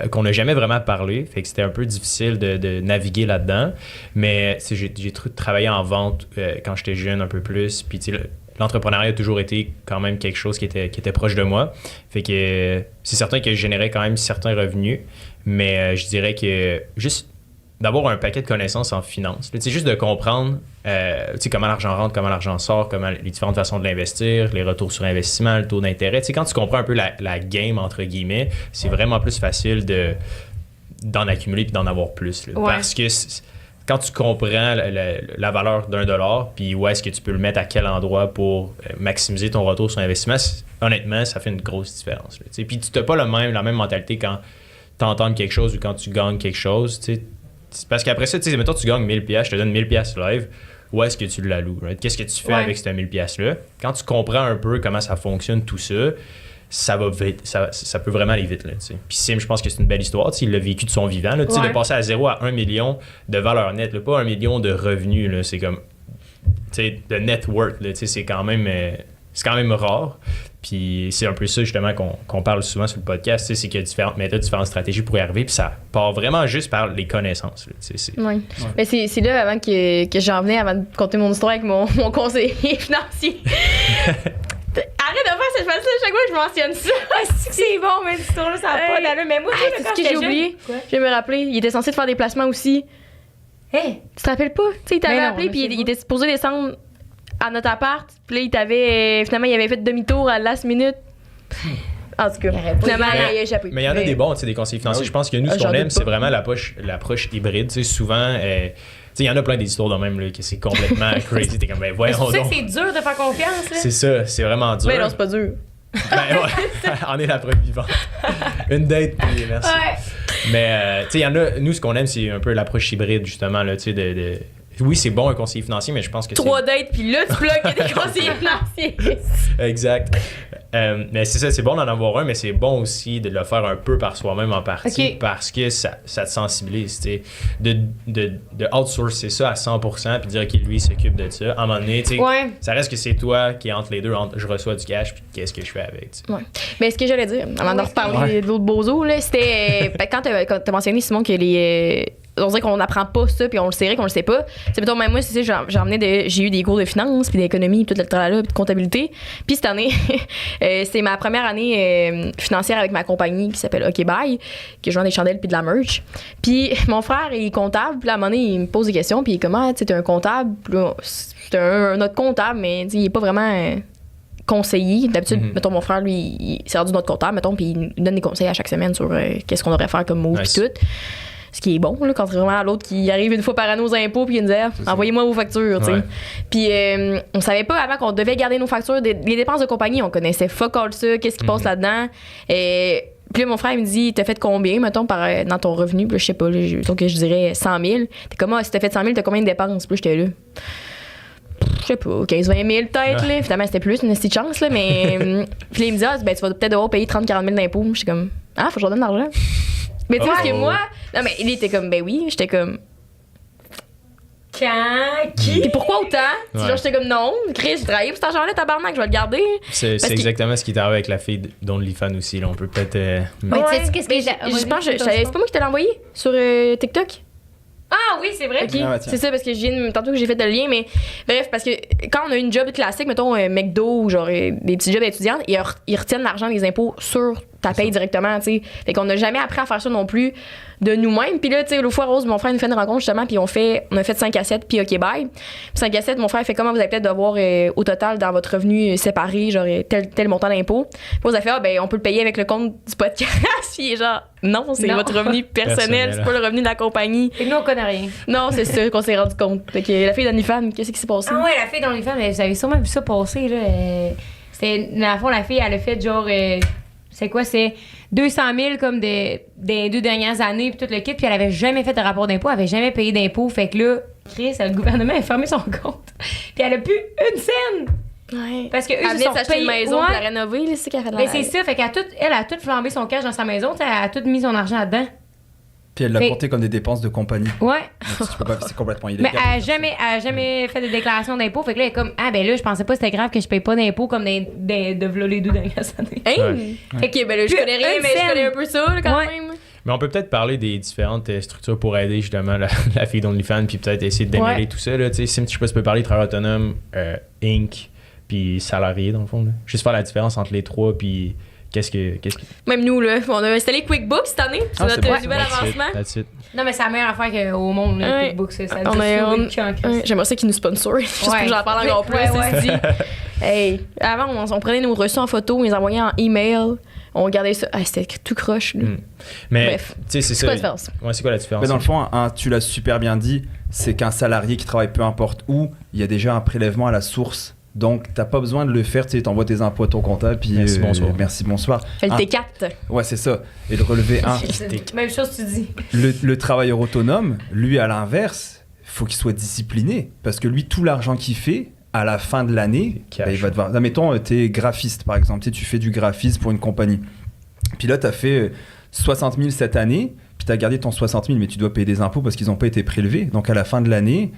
qu'on n'a jamais vraiment parlé. Fait que c'était un peu difficile de naviguer là-dedans. Mais j'ai travaillé en vente quand j'étais jeune un peu plus. Puis, l'entrepreneuriat a toujours été quand même quelque chose qui était proche de moi. Fait que c'est certain que je générais quand même certains revenus. Mais je dirais que juste... d'avoir un paquet de connaissances en finance. C'est juste de comprendre comment l'argent rentre, comment l'argent sort, comment les différentes façons de l'investir, les retours sur investissement, le taux d'intérêt. Quand tu comprends un peu la game, entre guillemets, c'est vraiment plus facile d'en accumuler et d'en avoir plus. Parce que quand tu comprends la valeur d'$1, puis où est-ce que tu peux le mettre à quel endroit pour maximiser ton retour sur investissement, honnêtement, ça fait une grosse différence. Puis tu n'as pas la même mentalité quand tu entends quelque chose ou quand tu gagnes quelque chose. Parce qu'après ça, mettons, tu gagnes 1000$, je te donne 1000$ live, où est-ce que tu l'alloues? Right? Qu'est-ce que tu fais avec ces 1000$-là? Quand tu comprends un peu comment ça fonctionne, tout ça, ça va vite, ça peut vraiment aller vite. Là, puis Sim, je pense que c'est une belle histoire. Il l'a vécu de son vivant. Là, de passer à 0 à 1 million de valeur nette, là, pas 1 million de revenus. Là, c'est comme de net worth. Là, c'est quand même rare. Puis c'est un peu ça justement qu'on parle souvent sur le podcast, c'est qu'il y a différentes méthodes, différentes stratégies pour y arriver, puis ça part vraiment juste par les connaissances. Oui. Mais c'est là avant que j'en venais, avant de compter mon histoire avec mon conseiller financier. Arrête de faire cette face-là, chaque fois que je mentionne ça. C'est bon, mais cette histoire-là, ça n'a pas d'allure. Mais moi, c'est ce que j'ai oublié. Je vais me rappeler, il était censé te faire des placements aussi. Hey. Tu te rappelles pas? Tu sais, il t'avait appelé, puis il était supposé descendre à notre appart, puis là, finalement, il avait fait demi-tour à la last minute. En tout cas, finalement, il a échappé. Mais il y en a des bons, des conseillers financiers. Je pense que nous, ce qu'on aime, c'est vraiment l'approche hybride. Souvent, il y en a plein des histoires de même, là, que c'est complètement crazy. T'es comme, voyons donc. C'est ça que c'est dur de faire confiance. Là. C'est ça, c'est vraiment dur. Mais non, c'est pas dur. On est la preuve vivante. Une date, puis merci. Ouais. Mais, il y en a, nous, ce qu'on aime, c'est un peu l'approche hybride, justement, là, oui, c'est bon un conseiller financier, mais je pense que 3 dates, puis là, tu bloques des conseillers financiers. Exact. Mais c'est ça, c'est bon d'en avoir un, mais c'est bon aussi de le faire un peu par soi-même en partie, parce que ça te sensibilise. De outsourcer ça à 100% puis dire que lui, il s'occupe de ça. À un moment donné, ça reste que c'est toi qui est entre les deux, entre je reçois du cash puis qu'est-ce que je fais avec. Ouais. Mais ce que j'allais dire, avant de reparler de l'autre bozo, là, c'était quand t'as mentionné, Simon, que on dirait qu'on n'apprend pas ça, puis on le sait qu'on le sait pas. Mettons, même moi, j'ai eu des cours de finance, puis d'économie, puis tout le tralala, puis de comptabilité. Puis cette année, c'est ma première année financière avec ma compagnie qui s'appelle OK Bye, que je vends des chandelles puis de la merch. Puis mon frère, il est comptable, puis à un moment donné, il me pose des questions, puis il est comme, tu es un comptable, puis là, c'est un autre comptable, mais il est pas vraiment conseiller. D'habitude, mettons, mon frère, lui, il s'est rendu notre comptable, mettons, puis il nous donne des conseils à chaque semaine sur qu'est-ce qu'on devrait faire comme move, puis tout. Ce qui est bon, là, contrairement à l'autre qui arrive une fois par an aux impôts puis il nous dit envoyez-moi vos factures. Ouais. Puis on savait pas avant qu'on devait garder nos factures. Les dépenses de compagnie, on connaissait fuck all ça, qu'est-ce qui passe là-dedans. Puis là, mon frère, il me dit, t'as fait combien, mettons, dans ton revenu? Puis là, je sais pas, donc je dirais 100 000. T'es comme, si t'as fait 100 000, t'as combien de dépenses? Puis là, j'étais là. Je sais pas, 15-20 000 peut-être, là. Finalement, c'était plus, une petite chance, là. Mais. Puis là, il me dit, tu vas peut-être devoir payer 30-40 000 d'impôts. J'étais comme, faut que je leur donne de l'argent. Mais tu sais, parce que moi. Non, mais il était comme, ben oui. J'étais comme. Qui? Puis pourquoi autant? Genre, j'étais comme, non, Chris, j'ai travaillé pour cet argent-là, tabarnak, je vais le garder. C'est exactement ce qui est arrivé avec la fille d'OnlyFans aussi, là. On peut peut-être. Mais tu sais, qu'est-ce que je pense, c'est pas moi qui te l'ai envoyé sur TikTok? Ah oui, c'est vrai. Okay. C'est ça, parce que tantôt que j'ai fait le lien, mais bref, parce que quand on a une job classique, mettons McDo ou genre des petits jobs d'étudiants, ils retiennent l'argent des impôts sur ta paye directement, tu sais. Fait qu'on n'a jamais appris à faire ça non plus de nous-mêmes. Puis là, tu sais, l'autre fois, Rose, mon frère nous fait une rencontre justement, puis on a fait 5 assiettes, puis OK, bye. Puis 5 assiettes, mon frère fait comment vous allez peut-être devoir au total dans votre revenu séparé, genre tel montant d'impôt. Puis on a fait, on peut le payer avec le compte du podcast. Puis genre, non, c'est votre revenu personnel, c'est pas le revenu de la compagnie. Et nous, on connaît rien. Non, c'est ça qu'on s'est rendu compte. Fait que la fille d'OnlyFans, qu'est-ce qui s'est passé? Ah ouais, la fille d'OnlyFans, vous avez sûrement vu ça passer, là. C'était, dans le fond, la fille, elle a fait genre. C'est quoi? C'est 200 000 comme des 2 dernières années, puis tout le kit, puis elle avait jamais fait de rapport d'impôt, elle avait jamais payé d'impôt. Fait que là, Chris, le gouvernement a fermé son compte. Puis elle a plus une scène! Ouais. Parce que eux, elle venait s'acheter une maison pour la rénover, c'est ça qu'elle a fait de la. Mais c'est ça, fait qu'elle a tout flambé son cash dans sa maison, elle a tout mis son argent là-dedans. Puis elle l'a porté comme des dépenses de compagnie. Ouais. Donc, tu peux pas, c'est complètement illégal. Mais elle a jamais fait de déclaration d'impôt. Fait que là, elle est comme, ben là, je pensais pas que c'était grave que je paye pas d'impôt comme de les 2 dernières années. Hey! Ouais. Ok, ben là, je connais rien, mais je connais un peu ça, là, quand même. Mais on peut peut-être parler des différentes structures pour aider justement la fille d'OnlyFans, puis peut-être essayer de démêler tout ça. Là. Tu sais, Sim, je sais pas si tu peux parler de travail autonome, Inc., puis salarié, dans le fond. Là. Juste faire la différence entre les trois, puis qu'est-ce que... Même nous, là, on a installé QuickBooks cette année. C'est notre nouvel avancement. Non, mais c'est la meilleure affaire au monde, là, QuickBooks. Ça j'aimerais ça qu'ils nous sponsorent. Juste pour que j'en parle encore plus. Hey, avant, on prenait nos reçus en photo, on les envoyait en email. On regardait ça. C'était tout croche. Mais, bref, c'est ça. C'est quoi la différence? Ouais, c'est quoi la différence? Mais dans le fond, tu l'as super bien dit, c'est qu'un salarié qui travaille peu importe où, il y a déjà un prélèvement à la source. Donc, t'as pas besoin de le faire, tu envoies tes impôts à ton comptable, puis merci, bonsoir. Merci, bonsoir. Fais le T4. Ouais, c'est ça. Et le relevé 1. Même chose, tu dis. Le travailleur autonome, lui, à l'inverse, faut qu'il soit discipliné. Parce que lui, tout l'argent qu'il fait, à la fin de l'année, il va devoir... Mettons, t'es graphiste, par exemple. Tu fais du graphisme pour une compagnie. Puis là, t'as fait 60 000 cette année, puis t'as gardé ton 60 000, mais tu dois payer des impôts parce qu'ils n'ont pas été prélevés. Donc, à la fin de l'année,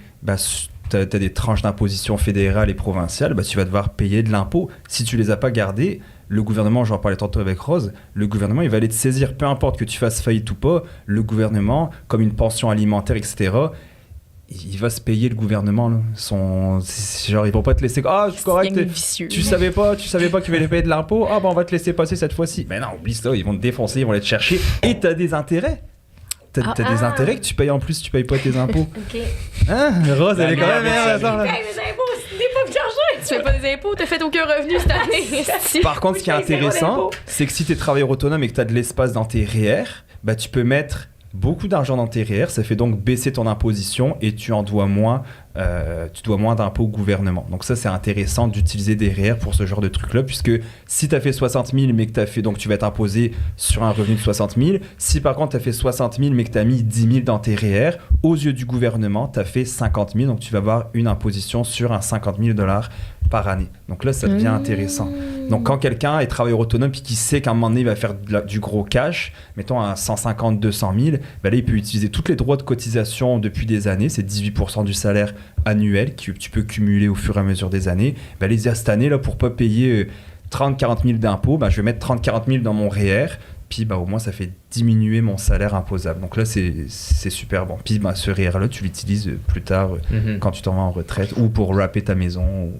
t'as des tranches d'imposition fédérale et provinciale, tu vas devoir payer de l'impôt. Si tu les as pas gardés, le gouvernement, j'en parlais tantôt avec Rose, le gouvernement, il va aller te saisir. Peu importe que tu fasses faillite ou pas, le gouvernement, comme une pension alimentaire, etc., il va se payer, le gouvernement. Là. Genre, ils vont pas te laisser... Ah, c'est correct, tu savais pas qu'il fallait payer de l'impôt. Ah, on va te laisser passer cette fois-ci. Mais non, oublie ça, ils vont te défoncer, ils vont aller te chercher. Et t'as des intérêts. T'as des intérêts que tu payes en plus, tu payes pas tes impôts. OK. Hein? Rose, elle est quand même... Tu payes des impôts, c'est pas me charger. Tu fais pas des impôts, t'as fait aucun revenu cette année. Par contre, ce qui est intéressant, c'est que si t'es travailleur autonome et que t'as de l'espace dans tes REER, tu peux mettre beaucoup d'argent dans tes REER, ça fait donc baisser ton imposition et tu dois moins d'impôts au gouvernement. Donc ça, c'est intéressant d'utiliser des REER pour ce genre de truc-là, puisque si tu as fait 60 000, mais que donc tu vas être imposé sur un revenu de 60 000, si par contre tu as fait 60 000, mais que tu as mis 10 000 dans tes REER, aux yeux du gouvernement, tu as fait 50 000, donc tu vas avoir une imposition sur un 50 000 $ par année. Donc là, ça devient intéressant. Donc quand quelqu'un est travailleur autonome et qui sait qu'à un moment donné, il va faire du gros cash, mettons à 150 200 000, là, il peut utiliser tous les droits de cotisation depuis des années, c'est 18% du salaire annuel que tu peux cumuler au fur et à mesure des années. Les dire cette année, là, pour pas payer 30-40 000 d'impôts, je vais mettre 30-40 000 dans mon REER, puis au moins ça fait diminuer mon salaire imposable. Donc là, c'est super bon. Puis ce REER-là, tu l'utilises plus tard quand tu t'en vas en retraite ou pour rapper ta maison ou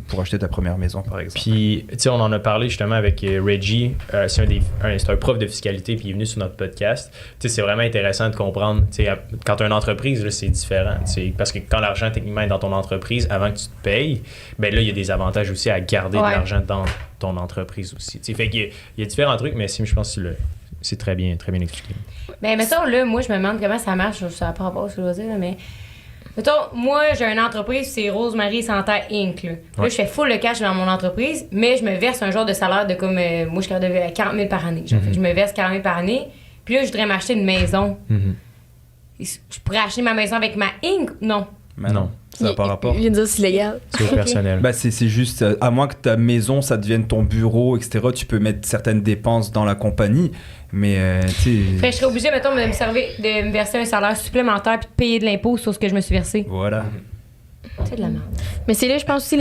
pour acheter ta première maison, par exemple. Puis, tu sais, on en a parlé justement avec Reggie. C'est un prof de fiscalité, puis il est venu sur notre podcast. Tu sais, c'est vraiment intéressant de comprendre. Tu sais, quand tu as une entreprise, là, c'est différent. Parce que quand l'argent, techniquement, est dans ton entreprise, avant que tu te payes, là, il y a des avantages aussi à garder de l'argent dans ton entreprise aussi. Tu sais, fait qu'il y a différents trucs, mais je pense que c'est très bien expliqué. Mais mettons, là, moi, je me demande comment ça marche. Ça n'a pas rapport à ce que je veux dire, mais Mettons, moi, j'ai une entreprise, c'est Rosemary Santerre Inc. Là, je fais full le cash dans mon entreprise, mais je me verse un genre de salaire de comme. Moi, je suis capable de 40 000 par année. Je me verse 40 000 par année. Puis là, je voudrais m'acheter une maison. Je pourrais acheter ma maison avec ma Inc. Non. Non. Ça n'a pas rapport. Il vient de dire c'est légal. C'est au personnel. Bah c'est juste, à moins que ta maison, ça devienne ton bureau, etc., tu peux mettre certaines dépenses dans la compagnie, mais tu sais... Je serais obligée, mettons, de me verser un salaire supplémentaire puis de payer de l'impôt sur ce que je me suis versé. Voilà. C'est de la merde. Mais c'est là, je pense aussi,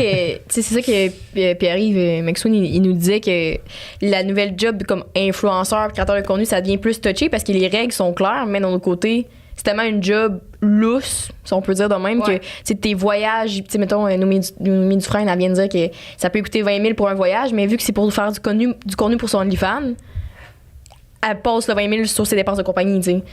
c'est ça que Pierre-Yves McSween, il nous disait que la nouvelle job comme influenceur, créateur de contenu, ça devient plus touché parce que les règles sont claires, mais d'un autre côté, c'est tellement une job lousse, si on peut dire de même, que tes voyages, mettons, Noémie Dufresne, elle vient de dire que ça peut coûter 20 000 pour un voyage, mais vu que c'est pour faire du contenu pour son OnlyFans, elle passe le 20 000 sur ses dépenses de compagnie, tu sais.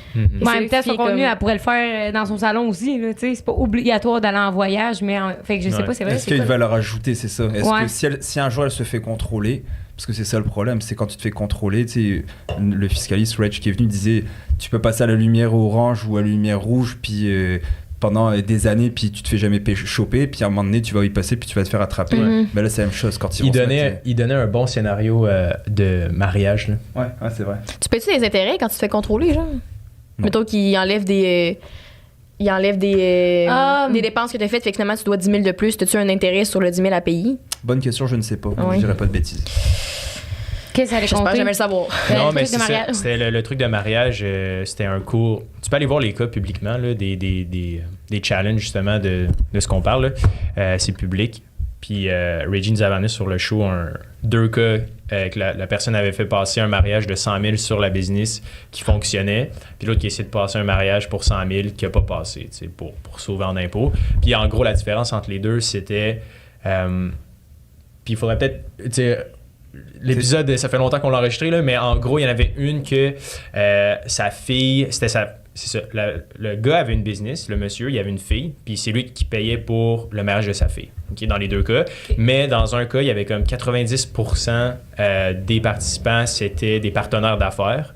En même temps, son contenu, elle pourrait le faire dans son salon aussi, tu sais. C'est pas obligatoire d'aller en voyage, mais fait que je sais pas, c'est vrai. Est-ce qu'il y a une valeur ajoutée, c'est ça? Est-ce que si un jour elle se fait contrôler, parce que c'est ça le problème, c'est quand tu te fais contrôler, tu sais, le fiscaliste Reg qui est venu disait tu peux passer à la lumière orange ou à la lumière rouge, puis pendant des années, puis tu te fais jamais choper, puis à un moment donné, tu vas y passer, puis tu vas te faire attraper. Mais là, c'est la même chose quand il donnait un bon scénario de mariage. Là. Ouais, c'est vrai. Tu payes-tu des intérêts quand tu te fais contrôler, genre? Mettons qu'il enlève des... des dépenses que tu as faites, fait que finalement, tu dois 10 000 de plus. As-tu un intérêt sur le 10 000 à payer? Bonne question, je ne sais pas. Je dirais pas de bêtises. Qu'est-ce que ça allait compter? J'espère jamais le savoir. Non, mais c'était le truc de mariage, c'était un cours. Tu peux aller voir les cas publiquement, là, des challenges, justement, de ce qu'on parle. C'est public. Puis Reggie nous avait amené sur le show deux cas que la personne avait fait passer un mariage de 100 000 sur la business qui fonctionnait, puis l'autre qui essayait de passer un mariage pour 100 000 qui n'a pas passé, pour sauver en impôts. Puis en gros, la différence entre les deux, c'était... puis il faudrait peut-être... L'épisode, ça fait longtemps qu'on l'a enregistré, là, mais en gros, il y en avait une que sa fille... C'est ça. Le gars avait une business, le monsieur, il avait une fille, puis c'est lui qui payait pour le mariage de sa fille. Okay, dans les deux cas. Okay. Mais dans un cas, il y avait comme 90% des participants, c'était des partenaires d'affaires.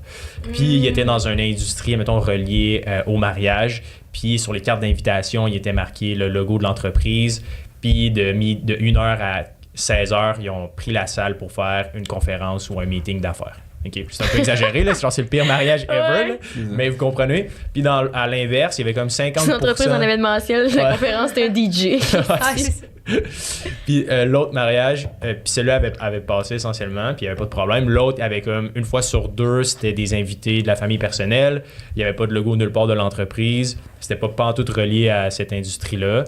Puis il était dans une industrie, mettons, reliée au mariage. Puis sur les cartes d'invitation, il était marqué le logo de l'entreprise. Puis de 1h à 16h, ils ont pris la salle pour faire une conférence ou un meeting d'affaires. Okay. C'est un peu exagéré, là. C'est le pire mariage ever, là. Mais vous comprenez. Puis à l'inverse, il y avait comme 50%. C'est une entreprise en événementiel. La conférence, c'était un DJ. Puis l'autre mariage, puis celui-là avait passé essentiellement, puis il n'y avait pas de problème. L'autre avait comme une fois sur deux, c'était des invités de la famille personnelle. Il n'y avait pas de logo nulle part de l'entreprise. C'était pas pantoute relié à cette industrie-là.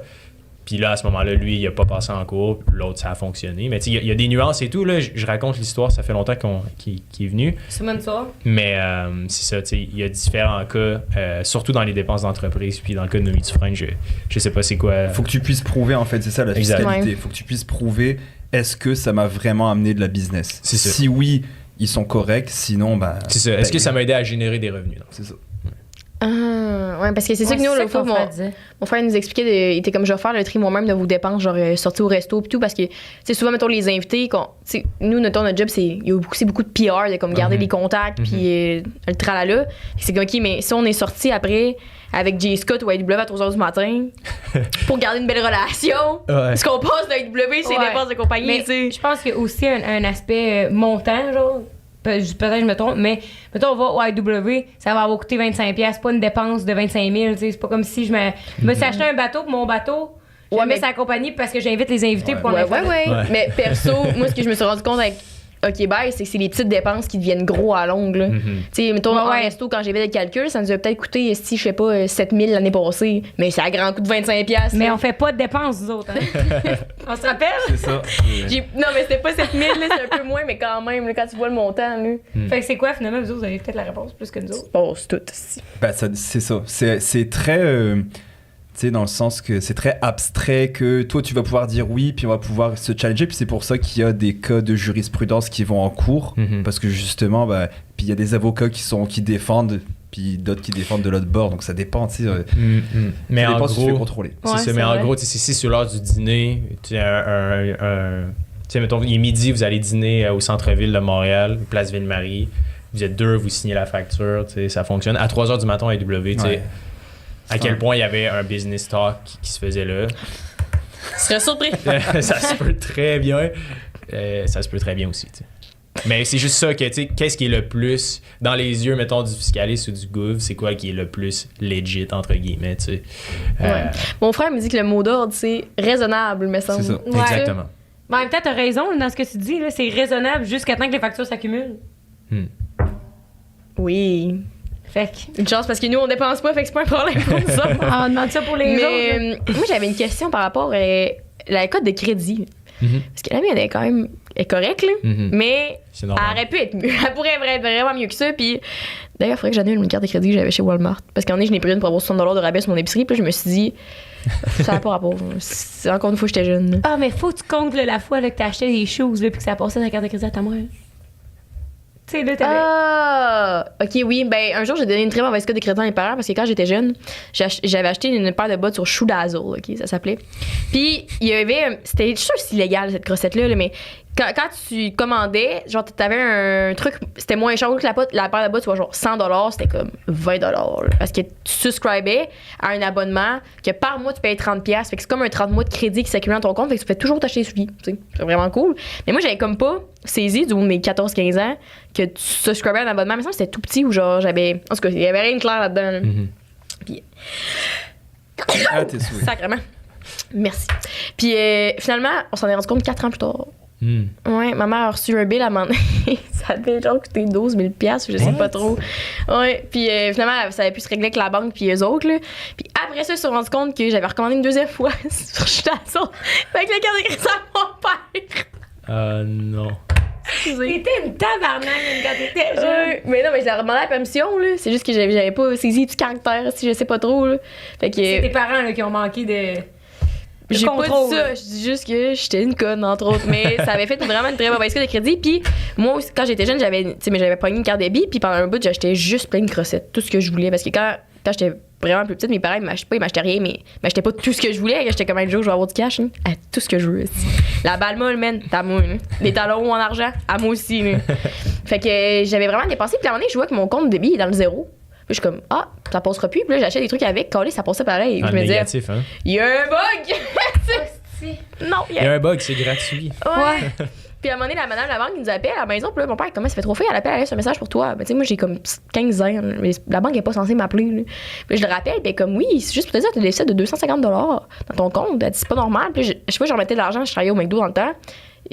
Puis là, à ce moment-là, lui, il n'a pas passé en cours. L'autre, ça a fonctionné. Mais tu sais, il y a des nuances et tout. Là. Je raconte l'histoire, ça fait longtemps qu'il est venu. Semaine soir. Mais c'est ça, tu sais, il y a différents cas, surtout dans les dépenses d'entreprise. Puis dans le cas de Noémie Dufresne, je sais pas c'est quoi. Faut que tu puisses prouver, en fait, c'est ça la fiscalité. Faut que tu puisses prouver, est-ce que ça m'a vraiment amené de la business? C'est ça. Si oui, ils sont corrects. Sinon, bah... C'est ça. Est-ce que ça m'a aidé à générer des revenus? Donc? C'est ça. Ouais, parce que c'est ça que nous, l'autre fois, mon frère nous expliquait, il était comme, je vais faire le tri moi-même de vos dépenses, genre sortir au resto et tout, parce que, tu sais, souvent, mettons, les invités, nous, notre job, il y a beaucoup de PR, de comme garder les contacts, puis le tralala. C'est comme, OK, mais si on est sorti après avec J. Scott ou AEW à 3h du matin pour garder une belle relation, ce qu'on passe de AEW, c'est les dépenses de compagnie, mais je pense qu'il y a aussi un aspect montant, genre. Peut-être je me trompe, mais mettons, on va au IW, ça va avoir coûté 25$, c'est pas une dépense de 25 000, c'est pas comme si je me suis acheté un bateau pour mon bateau, je le mets sur la compagnie parce que j'invite les invités pour qu'on Mais perso, moi, ce que je me suis rendu compte avec OK Bye, c'est que c'est les petites dépenses qui deviennent gros à longue. Tu sais, mettons, en resto, quand j'ai fait le calcul, ça nous a peut-être coûté, si je sais pas, 7 000 l'année passée, mais c'est à grand coût de 25$. Mais on fait pas de dépenses, nous autres. Hein? On se rappelle? C'est ça. Non, mais c'était pas 7 000, c'est un peu moins, mais quand même, là, quand tu vois le montant. Là. Fait que c'est quoi, finalement, vous autres, vous avez peut-être la réponse plus que nous autres? Bon, c'est tout aussi. Ben, c'est ça. C'est très... tu sais, dans le sens que c'est très abstrait, que toi, tu vas pouvoir dire oui, puis on va pouvoir se challenger. Puis c'est pour ça qu'il y a des cas de jurisprudence qui vont en cours. Parce que justement, puis il y a des avocats qui défendent, puis d'autres qui défendent de l'autre bord. Donc ça dépend, tu sais. Mais ça en dépend gros, si tu fais contrôler. C'est ça, mais en gros, si c'est sur l'heure du dîner, tu sais, mettons, il est midi, vous allez dîner au centre-ville de Montréal, place Ville-Marie. Vous êtes deux, vous signez la facture, tu sais, ça fonctionne. À 3h du matin à AEW, tu sais. à quel point il y avait un business talk qui se faisait là. Tu serais surpris. Ça se peut très bien. Ça se peut très bien aussi, tu sais. Mais c'est juste ça que, tu sais, qu'est-ce qui est le plus, dans les yeux, mettons, du fiscaliste ou du gouv, c'est quoi qui est le plus legit, entre guillemets, tu sais. Ouais. Mon frère me dit que le mot d'ordre, c'est raisonnable, me semble. C'est ça. Ouais. Exactement. Mais en même temps, t'as raison dans ce que tu dis, là, c'est raisonnable jusqu'à temps que les factures s'accumulent. Oui. Fait que... Une chance parce que nous, on dépense pas, fait que c'est pas un problème pour nous autres. on demande ça pour les autres. Moi, j'avais une question par rapport à la cote de crédit. Parce que la mienne, elle est quand même correcte, là. Mais elle aurait pu être mieux. Elle pourrait être vraiment mieux que ça. Puis d'ailleurs, il faudrait que j'annule une carte de crédit que j'avais chez Walmart. Parce qu'en est, je n'ai pris une pour avoir $60 de rabais sur mon épicerie. Puis là, je me suis dit, ça n'a pas rapport. C'est encore une fois que j'étais jeune. Là. Ah, mais faut que tu comptes là, la fois là, que t'as acheté des choses là, puis que ça a passé ta carte de crédit à ta mère. Tu sais, là, t'avais... Ah! OK, oui. Ben, un jour, j'ai donné une très mauvaise cote de crédit à mes parents parce que quand j'étais jeune, j'avais acheté une paire de bottes sur Shoe Dazzle, OK, ça s'appelait. Puis, il y avait... C'était, je suis sûre que c'est illégal, cette crossette-là, là, mais quand tu commandais, genre, t'avais un truc... C'était moins cher que la paire de bottes, soit genre $100, c'était comme $20. Là, parce que tu subscribais à un abonnement que par mois, tu payes 30$. Fait que c'est comme un 30 mois de crédit qui s'accumule dans ton compte. Fait que tu fais toujours t'acheter des souliers. Tu sais, c'est vraiment cool. Mais moi, j'avais comme pas saisi, du haut de mes 14-15 ans, que tu subscribais à un abonnement. Mais ça, c'était tout petit ou genre, j'avais... En tout cas, il y avait rien de clair là-dedans. Là. Puis... Ah, t'es souhait. Sacrément. Merci. Puis finalement, on s'en est rendu compte 4 ans plus tard. Ouais, ma mère a reçu un bill à un moment donné. Ça devait genre coûter 12 000 $, je sais pas trop. Ouais, puis finalement, ça avait pu se régler avec la banque puis eux autres. Là. Puis après ça, ils se sont rendus compte que j'avais recommandé une deuxième fois sur Chutasson avec la carte de crédit à mon père. Non. T'étais une tabarnak quand t'étais jeune. Mais non, mais je l'ai demandé à la permission, là. C'est juste que j'avais pas saisi du caractère, si je sais pas trop, là. Fait que... C'est tes parents là, qui ont manqué de... J'ai pas dit ça, je dis juste que j'étais une conne, entre autres. Mais ça avait fait vraiment une très mauvaise carte de crédit. Puis moi, aussi, quand j'étais jeune, j'avais pogné une carte de billes. Puis pendant un bout, j'achetais juste plein de crossettes, tout ce que je voulais. Parce que quand j'étais vraiment plus petite, mes parents, ils m'achetaient rien, mais ils m'achetaient pas tout ce que je voulais. J'étais comme un jour, je vais avoir du cash, hein, à tout ce que je veux. La balle molle, man, t'as moi. Hein. Les talons en argent, à moi aussi. Hein. Fait que j'avais vraiment dépensé. Puis à un moment donné, je vois que mon compte de billes est dans le zéro. Puis je suis comme, ça passera plus. Puis là, j'achète des trucs avec. Calé, ça passait pareil. En je me négatif, disais, hein? il y a un bug! Non, il y a un bug, c'est gratuit. Ouais. Puis à un moment donné, la madame de la banque nous appelle à la maison. Puis là, mon père, comment ça fait trop fait? Elle appelle, elle laisse un message pour toi. Ben, tu sais, moi, j'ai comme 15 ans. Mais la banque n'est pas censée m'appeler. Là. Puis je le rappelle. Puis comme, oui, c'est juste pour te dire, tu as des déficit de $250 dans ton compte. Elle dit, c'est pas normal. Puis je sais pas, je remettais de l'argent. Je travaillais au McDo dans le temps.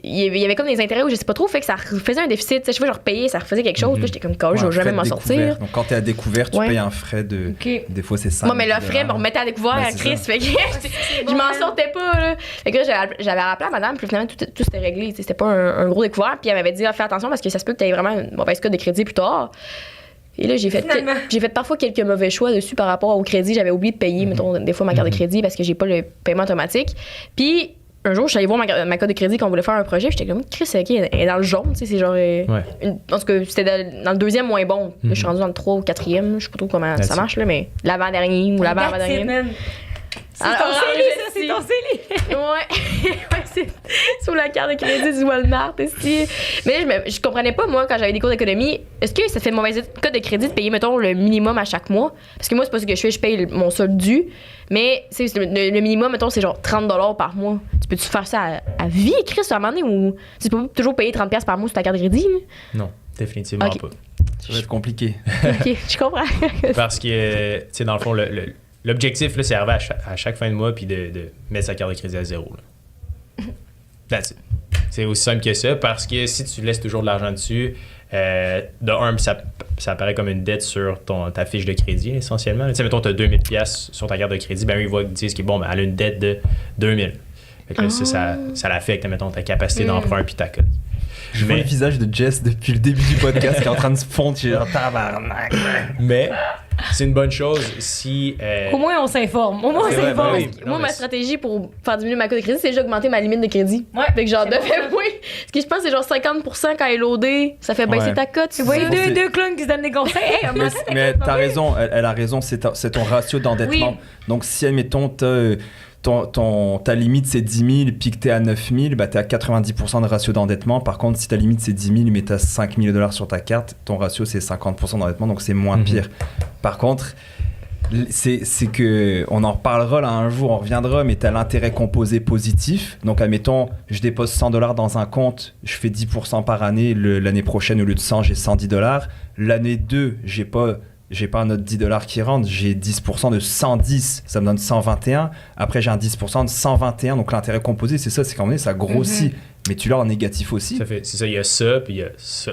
Il y avait comme des intérêts où je sais pas trop, fait que ça refaisait un déficit. Je sais pas, je repayais, ça refaisait quelque chose. Puis j'étais comme, je vais jamais m'en sortir. Donc quand t'es à découvert, tu payes un frais de. Okay. Des fois, c'est ça. Moi, mais le frais me remettait à découvert à Chris. Fait que je m'en sortais pas. Là. Fait que là, j'avais rappelé à madame, puis finalement, tout s'était réglé. C'était pas un gros découvert. Puis elle m'avait dit, fais attention parce que ça se peut que t'aies vraiment une mauvaise cote de crédit plus tard. Et là, j'ai fait parfois quelques mauvais choix dessus par rapport au crédit. J'avais oublié de payer, mettons, des fois ma carte de crédit parce que j'ai pas le paiement automatique. Puis un jour, je suis allée voir ma carte de crédit quand on voulait faire un projet. J'étais comme, Chris, OK, elle est dans le jaune. C'est genre. En tout cas, c'était dans le deuxième moins bon. Là, je suis rendue dans le 3 ou 4e. Je sais pas trop comment ça marche, là, mais l'avant-dernier ou l'avant-avant-dernier. C'est ton CELI, ça, c'est ton CELI. Ouais, c'est sous la carte de crédit du Walmart aussi. Mais je comprenais pas, moi, quand j'avais des cours d'économie, est-ce que ça fait mauvaise code de crédit de payer, mettons, le minimum à chaque mois? Parce que moi, c'est pas ce que je fais, je paye mon solde dû. Mais le minimum, mettons, c'est genre $30 par mois. Tu peux-tu faire ça à vie, Chris, à un moment donné, ou tu peux toujours payer 30$ par mois sur ta carte de crédit? Non, définitivement pas. Ça va être compliqué. OK, je comprends. Parce que, tu sais, dans le fond, l'objectif, là, c'est d'arriver à chaque fin de mois puis de mettre sa carte de crédit à zéro. Là. That's it. C'est aussi simple que ça, parce que si tu laisses toujours de l'argent dessus, de un, ça apparaît comme une dette sur ta fiche de crédit, essentiellement. Tu sais, mettons, tu as 2000$ sur ta carte de crédit, ben eux, ils disent que, bon, ben, elle a une dette de 2000. Fait que là, ça l'affecte, mettons, ta capacité d'emprunt puis ta cote. Je vois le visage de Jess depuis le début du podcast qui est en train de se fondre. Je suis genre, tabarnak. Mais c'est une bonne chose si... Au moins, on s'informe. Moi, ma stratégie pour faire diminuer ma cote de crédit, c'est déjà augmenter ma limite de crédit. Ouais. Fait que genre, ce que je pense, c'est genre 50% quand elle est loadée. Ça fait baisser ta cote. Tu vois, deux clowns qui se donnent des conseils. Hey, mais t'as raison, elle a raison, c'est ton ratio d'endettement. Oui. Donc, si, admettons, ta limite c'est 10 000 puis que t'es à 9 000, bah t'es à 90% de ratio d'endettement. Par contre, si ta limite c'est 10 000 mais t'as $5 000 sur ta carte, ton ratio c'est 50% d'endettement, donc c'est moins pire. Par contre, c'est que on en reparlera là un jour, on reviendra, mais tu as l'intérêt composé positif. Donc, admettons, je dépose $100 dans un compte, je fais 10% par année. L'année prochaine, au lieu de 100, j'ai $110. L'année 2, j'ai pas un autre $10 qui rentre, j'ai 10% de 110, ça me donne 121. Après, j'ai un 10% de 121. Donc, l'intérêt composé, c'est ça, c'est qu'à un moment donné, ça grossit. Mais tu l'as en négatif aussi. C'est ça, il y a ça, puis il y a ça.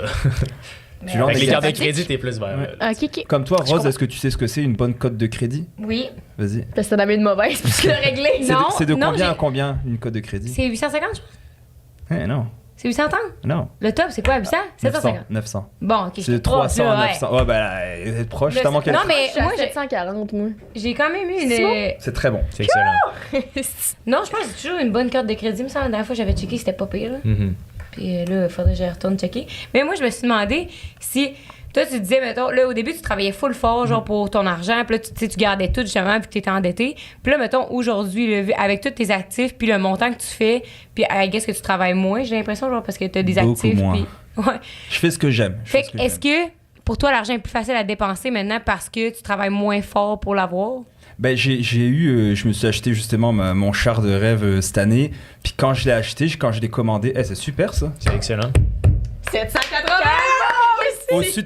Avec les cartes de crédit, t'es plus vers. OK. Comme toi, Rose, est-ce que tu sais ce que c'est une bonne cote de crédit? Oui. Vas-y. Parce que t'en avais une mauvaise, puis tu l'as réglée. C'est de combien à combien une cote de crédit? C'est 850, je pense. Non. C'est 830? Non. Le top, c'est quoi, 800? 750? 900. Bon, OK. C'est de 300 à 900. Ouais, ben, être proche, t'as manqué. Non, mais moi, 740, moi. j'ai quand même eu une... C'est très bon. C'est excellent. Non, je pense que c'est toujours une bonne carte de crédit. Me semble, la dernière fois, j'avais checké, c'était pas pire. Là. Puis là, il faudrait que je retourne checker. Mais moi, je me suis demandé si... Toi, tu disais, mettons, là, au début, tu travaillais full fort, genre, pour ton argent. Puis là, tu gardais tout, justement, puis tu étais endetté. Puis là, mettons, aujourd'hui, là, avec tous tes actifs, puis le montant que tu fais, puis est-ce que tu travailles moins, j'ai l'impression, genre, parce que tu as des actifs. Moins. Puis... Ouais. Je fais ce que j'aime. Fait que, est-ce que, pour toi, l'argent est plus facile à dépenser maintenant parce que tu travailles moins fort pour l'avoir? Ben, je me suis acheté justement mon char de rêve cette année. Puis quand je l'ai acheté, quand je l'ai commandé, c'est super ça. C'est excellent. 780!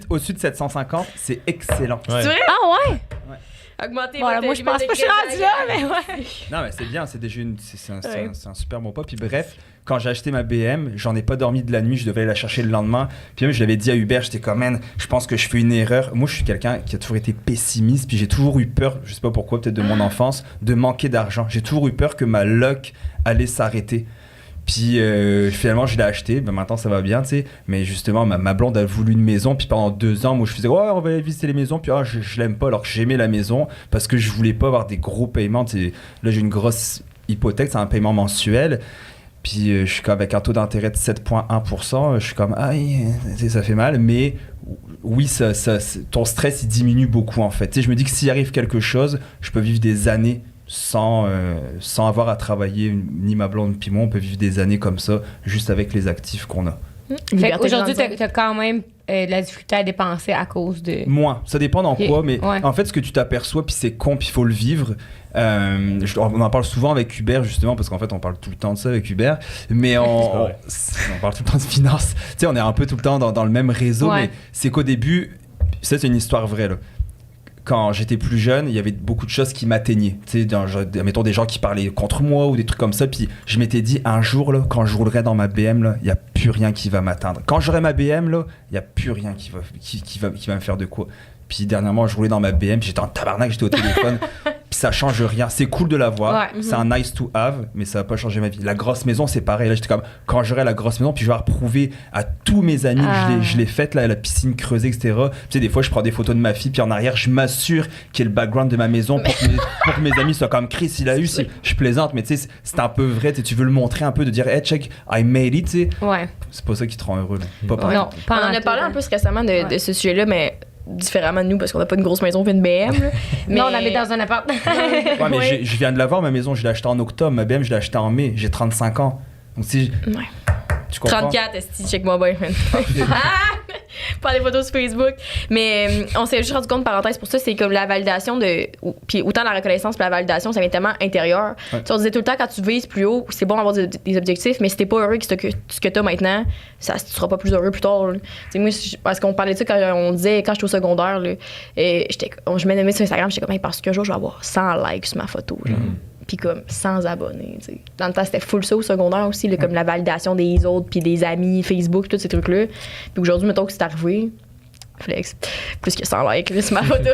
Au-dessus de 750, c'est excellent. Ouais. C'est vrai? Ah ouais? Augmenter voilà, moi, je pense pas que je suis rendue là, mais ouais. Non, mais c'est bien, c'est déjà c'est un super bon pas. Puis bref, quand j'ai acheté ma BM, j'en ai pas dormi de la nuit, je devais aller la chercher le lendemain. Puis même, je l'avais dit à Hubert, j'étais comme, man, je pense que je fais une erreur. Moi, je suis quelqu'un qui a toujours été pessimiste, puis j'ai toujours eu peur, je sais pas pourquoi, peut-être de mon enfance, de manquer d'argent. J'ai toujours eu peur que ma luck allait s'arrêter. Puis finalement, je l'ai acheté. Ben, maintenant, ça va bien, tu sais. Mais justement, ma blonde a voulu une maison. Puis pendant 2 ans, moi, je faisais, ouais, on va aller visiter les maisons. Puis je l'aime pas, alors que j'aimais la maison parce que je voulais pas avoir des gros paiements. T'sais. Là, j'ai une grosse hypothèque, c'est un paiement mensuel. Puis je suis comme avec un taux d'intérêt de 7,1%. Je suis comme, ça fait mal. Mais oui, ton stress, il diminue beaucoup, en fait. T'sais, je me dis que s'il arrive quelque chose, je peux vivre des années sans avoir à travailler, ni ma blonde puis moi, on peut vivre des années comme ça, juste avec les actifs qu'on a. Aujourd'hui, tu as quand même de la difficulté à dépenser à cause de... Moins. Ça dépend dans quoi, mais en fait, ce que tu t'aperçois, puis c'est con, puis il faut le vivre. On en parle souvent avec Hubert, justement, parce qu'en fait, on parle tout le temps de ça avec Hubert, mais on parle tout le temps de finance. Tu sais, on est un peu tout le temps dans le même réseau, mais c'est qu'au début, ça, c'est une histoire vraie, là. Quand j'étais plus jeune, il y avait beaucoup de choses qui m'atteignaient. Tu sais, mettons des gens qui parlaient contre moi ou des trucs comme ça. Puis je m'étais dit, un jour, là, quand je roulerai dans ma BM, il n'y a plus rien qui va m'atteindre. Quand j'aurai ma BM, il n'y a plus rien qui va me faire de quoi. Puis dernièrement, je roulais dans ma BM, j'étais en tabarnak, j'étais au téléphone. Puis ça change rien. C'est cool de l'avoir. C'est un nice to have, mais ça va pas changer ma vie. La grosse maison, c'est pareil. Là, j'étais comme, quand j'aurai la grosse maison, puis je vais reprouver à tous mes amis que je l'ai faite, là, la piscine creusée, etc. Tu sais, des fois, je prends des photos de ma fille, puis en arrière, je m'assure qu'il y ait le background de ma maison pour que mes amis soient comme Chris, il a eu. Je plaisante, mais tu sais, c'est un peu vrai. Tu veux le montrer un peu, de dire, hey, check, I made it, tu sais. Ouais. C'est pas ça qui te rend heureux. Là. Non, on en a parlé un peu récemment de ce sujet-là, mais différemment de nous parce qu'on n'a pas une grosse maison, on fait une BM. Mais non, on habite dans un appart. Ouais, mais je viens de l'avoir, ma maison, je l'ai achetée en octobre. Ma BM, je l'ai achetée en mai. J'ai 35 ans. Donc si... Tu comprends? 34, esti, check-moi bien. Pas des photos sur Facebook. Mais on s'est juste rendu compte, parenthèse pour ça, c'est comme la validation puis autant la reconnaissance que la validation, ça vient tellement intérieur. Ouais. On disait tout le temps, quand tu vises plus haut, c'est bon d'avoir des objectifs, mais si t'es pas heureux avec ce que t'as maintenant, tu seras pas plus heureux plus tard. Moi, parce qu'on parlait de ça quand on disait, quand j'étais au secondaire, là, je m'ai nommé sur Instagram, j'étais comme, parce qu'un jour, je vais avoir 100 likes sur ma photo. Genre. Puis comme 100 abonnés, tu sais. Dans le temps, c'était full ça au secondaire aussi, là, comme la validation des autres, puis des amis, Facebook, tous ces trucs-là. Puis aujourd'hui, mettons que c'est arrivé, flex, plus que 100 likes sur ma photo.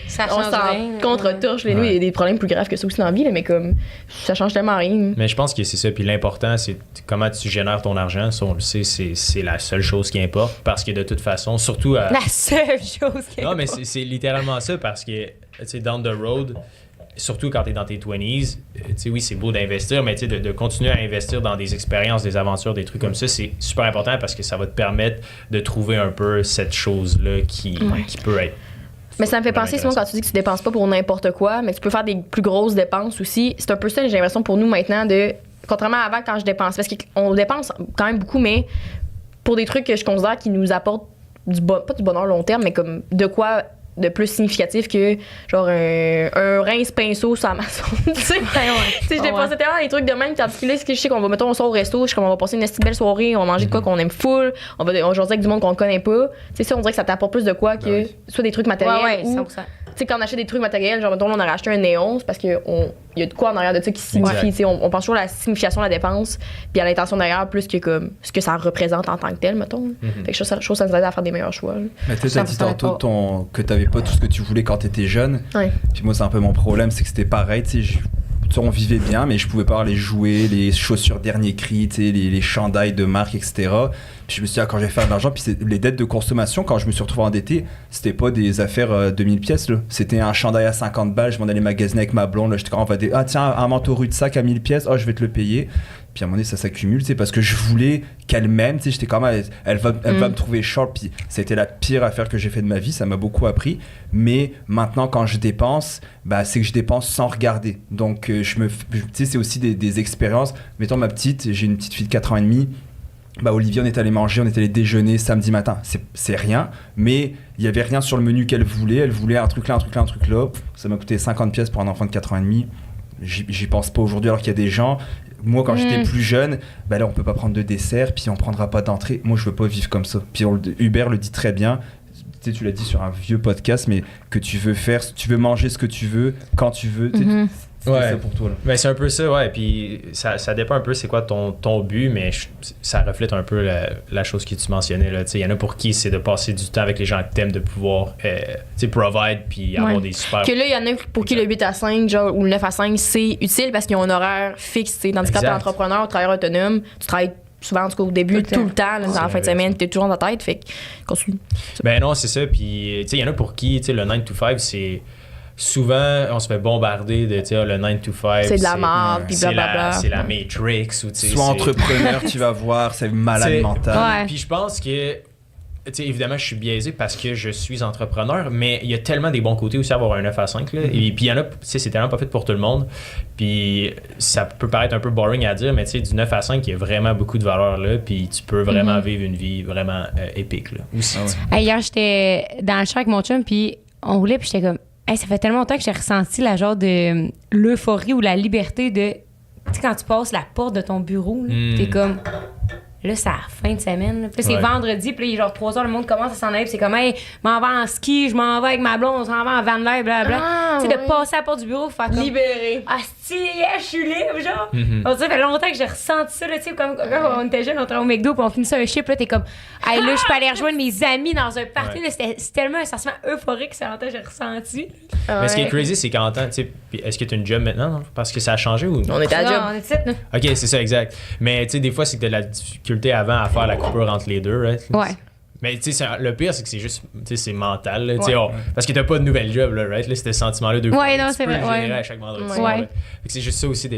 Ça on change s'en rien. contre-touche. Nous, il y a des problèmes plus graves que ça aussi dans la vie, là, mais comme ça change tellement rien. Mais je pense que c'est ça. Puis l'important, c'est comment tu génères ton argent. Ça, on le sait, c'est la seule chose qui importe. Parce que de toute façon, surtout à... La seule chose qui importe. Non, mais c'est littéralement ça, parce que, tu sais, down the road... Surtout quand tu es dans tes 20s, oui, c'est beau d'investir, mais de continuer à investir dans des expériences, des aventures, des trucs comme ça, c'est super important parce que ça va te permettre de trouver un peu cette chose-là qui peut être. Mais ça me fait penser, Simon, quand tu dis que tu dépenses pas pour n'importe quoi, mais tu peux faire des plus grosses dépenses aussi. C'est un peu ça, j'ai l'impression, pour nous maintenant, contrairement à avant quand je dépense, parce qu'on dépense quand même beaucoup, mais pour des trucs que je considère qui nous apportent pas du bonheur long terme, mais comme de quoi de plus significatif que genre un rince-pinceau sur Amazon. Tu sais, je dépensais tellement des trucs de même. Tandis que là, je sais qu'on va, mettons, on sort au resto, je sais qu'on va passer une belle soirée, on va manger de quoi qu'on aime full, on va jaser avec du monde qu'on connaît pas. Tu sais, ça, on dirait que ça t'apporte plus de quoi que soit des trucs matériels. Ou, tu sais, quand on achète des trucs matériels, genre, mettons, on a racheté un néon, c'est parce qu'il y a de quoi en arrière de ça qui signifie. Tu sais, on pense toujours à la signification de la dépense, puis à l'intention derrière, plus que comme ce que ça représente en tant que tel, mettons. Fait que je trouve ça nous aide à faire des meilleurs choix. Mais tu as dit tantôt que t'avais pas tout ce que tu voulais quand t'étais jeune. Puis moi, c'est un peu mon problème, c'est que c'était pareil, tu sais. On vivait bien, mais je pouvais pas avoir les jouets, les chaussures dernier cri, les chandails de marque, etc. Puis je me suis dit, quand je vais faire de l'argent, puis les dettes de consommation, quand je me suis retrouvé endetté, c'était pas des affaires 2000 pièces, là. C'était un chandail à 50 balles, je m'en allais magasiner avec ma blonde, là, j'étais quand on va tiens, un manteau rue de sac à 1000 pièces, je vais te le payer. Puis à un moment donné, ça s'accumule, parce que je voulais qu'elle m'aime, j'étais quand même, elle va me trouver short, puis ça a été la pire affaire que j'ai fait de ma vie, ça m'a beaucoup appris. Mais maintenant, quand je dépense, c'est que je dépense sans regarder. Donc, c'est aussi des expériences. Mettons j'ai une petite fille de 4 ans et demi. Olivier, on est allé manger, on est allé déjeuner samedi matin. C'est rien, mais il y avait rien sur le menu qu'elle voulait. Elle voulait un truc là, un truc là, un truc là. Ça m'a coûté 50 pièces pour un enfant de 4 ans et demi. J'y pense pas aujourd'hui, alors qu'il y a des gens. Moi, quand j'étais plus jeune, là, on peut pas prendre de dessert, puis on prendra pas d'entrée. Moi, je veux pas vivre comme ça. Puis Hubert le dit très bien. Tu l'as dit sur un vieux podcast, mais que tu veux manger ce que tu veux, quand tu veux. C'est ça pour toi, là. Mais c'est un peu ça, ouais. Puis ça dépend un peu c'est quoi ton but, mais ça reflète un peu la chose que tu mentionnais, là. Il y en a pour qui c'est de passer du temps avec les gens que t'aimes, de pouvoir provide puis avoir des super... Que là, il y en a pour qui le 8 à 5 genre, ou le 9 à 5, c'est utile parce qu'ils ont un horaire fixe. Tandis que quand t'es entrepreneur ou travailleur autonome, tu travailles souvent, en tout cas au début, tout le temps, là, dans la fin de semaine, t'es toujours dans ta tête, fait que continue. Ben non, c'est ça. Puis, il y en a pour qui, le 9 to 5, c'est... Souvent, on se fait bombarder de le 9 to 5. C'est de la merde, puis blablabla. C'est la Matrix. Ou, sois entrepreneur, tu vas voir, c'est malade mental. Puis je pense que... évidemment, je suis biaisé parce que je suis entrepreneur, mais il y a tellement des bons côtés aussi à avoir un 9 à 5. Là. Et puis, il y en a, c'est tellement pas fait pour tout le monde. Puis, ça peut paraître un peu boring à dire, mais du 9 à 5, il y a vraiment beaucoup de valeur là. Puis, tu peux vraiment vivre une vie vraiment épique. Là, aussi. Hier, j'étais dans le char avec mon chum, puis on roulait, puis j'étais comme, ça fait tellement longtemps que j'ai ressenti la genre de l'euphorie ou la liberté de, tu sais, quand tu passes la porte de ton bureau, t'es comme. Là, c'est la fin de semaine. Là. Puis là, c'est vendredi. Puis là, il est genre 3 heures, le monde commence à s'en aller. Puis c'est comme, hey, je m'en vais en ski, je m'en vais avec ma blonde, on s'en va en van life, blablabla. Tu sais, de passer à la porte du bureau, faire comme. Libéré. Ah, si, je suis libre, genre. Ça fait longtemps que j'ai ressenti ça, là, tu sais, comme quand on était jeune, on travaillait au McDo, puis on finissait un chip, là, t'es comme, hey, là, je peux aller rejoindre mes amis dans un party. Là, c'était tellement un sentiment euphorique, c'est longtemps que j'ai ressenti. Mais ce qui est crazy, c'est qu'en temps, tu sais, est-ce que tu as une job maintenant, non? Parce que ça a changé ou. On était à la job. On était là. Ok, c'est ça, exact. Mais tu sais, des fois, c'est que t'as de la difficulté avant à faire la coupure entre les deux, right? Ouais. Mais tu sais, le pire, c'est que c'est juste, tu sais, c'est mental, là, parce que t'as pas de nouvelle job, là, right? Là, c'était ce sentiment-là de ouais, non, c'est vrai. Ouais. À chaque vendredi. Ouais. C'est juste ça aussi,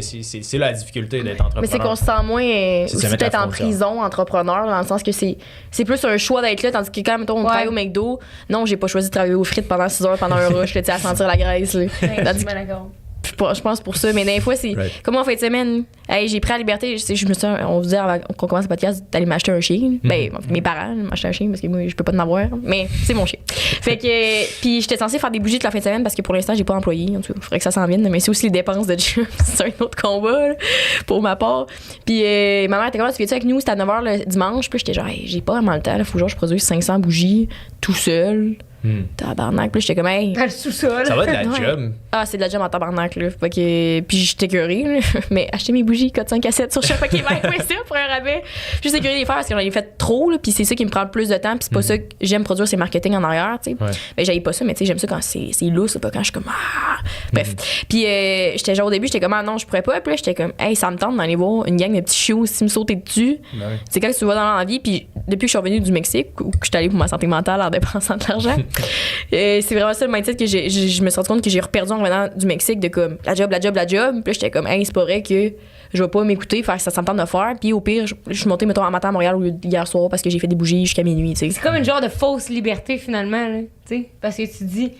c'est la difficulté d'être entrepreneur. Mais c'est qu'on se sent moins aussi peut-être en prison, entrepreneur, dans le sens que c'est plus un choix d'être là, tandis que quand mettons, on travaille au McDo, non, j'ai pas choisi de travailler aux frites pendant 6 heures pendant un rush, là, à sentir la graisse. Là. D'accord. Je pense pour ça, mais des fois, c'est comme en fin de semaine, hey, j'ai pris la liberté. On se disait avant qu'on commence le podcast d'aller m'acheter un chien. Ben, mes parents m'achetaient un chien parce que moi, je peux pas en avoir, mais c'est mon chien. Fait que, puis j'étais censée faire des bougies toute la fin de semaine parce que pour l'instant, j'ai pas employé. En tout cas, il faudrait que ça s'en vienne, mais c'est aussi les dépenses de job. C'est un autre combat là, pour ma part. Puis ma mère était comme, tu fais-tu avec nous? C'était à 9h le dimanche. Puis j'étais genre, hey, j'ai pas vraiment le temps. Il faut que je produise 500 bougies tout seul. Tabarnak. Puis j'étais comme, hey. Dans le sous-sol. Ça va être de la job. Ah, c'est de la job en tabarnak, là. Fait que, puis j'étais curée, mais acheter mes bougies, code 5 à 7 sur chefquebec.ca pour un rabais. Puis j'étais curée de les faire parce que j'en ai fait trop, là. Puis c'est ça qui me prend le plus de temps. Puis c'est pas ça que j'aime produire, c'est marketing en arrière, tu sais. Ben, j'aille pas ça, mais tu sais, j'aime ça quand c'est lousse, pas quand je suis comme, Bref. Puis j'étais genre au début, j'étais comme, ah non, je pourrais pas. Puis là, j'étais comme, hey, ça me tente d'aller voir une gang de petits chiots aussi me sauter dessus. C'est quand tu vas dans l'envie. Puis depuis que je suis revenue du Mexique, où je suis allée pour ma santé mentale en dépensant de l'argent. C'est vraiment ça le mindset que je me suis rendu compte que j'ai reperdu en revenant du Mexique de comme la job. Puis là, j'étais comme, hey, c'est pas vrai que je vais pas m'écouter, faire ça me tente de faire. Puis au pire, je suis montée, mettons, en matin à Montréal hier soir parce que j'ai fait des bougies jusqu'à minuit, tu sais. C'est comme une genre de fausse liberté finalement, là, tu sais. Parce que tu dis,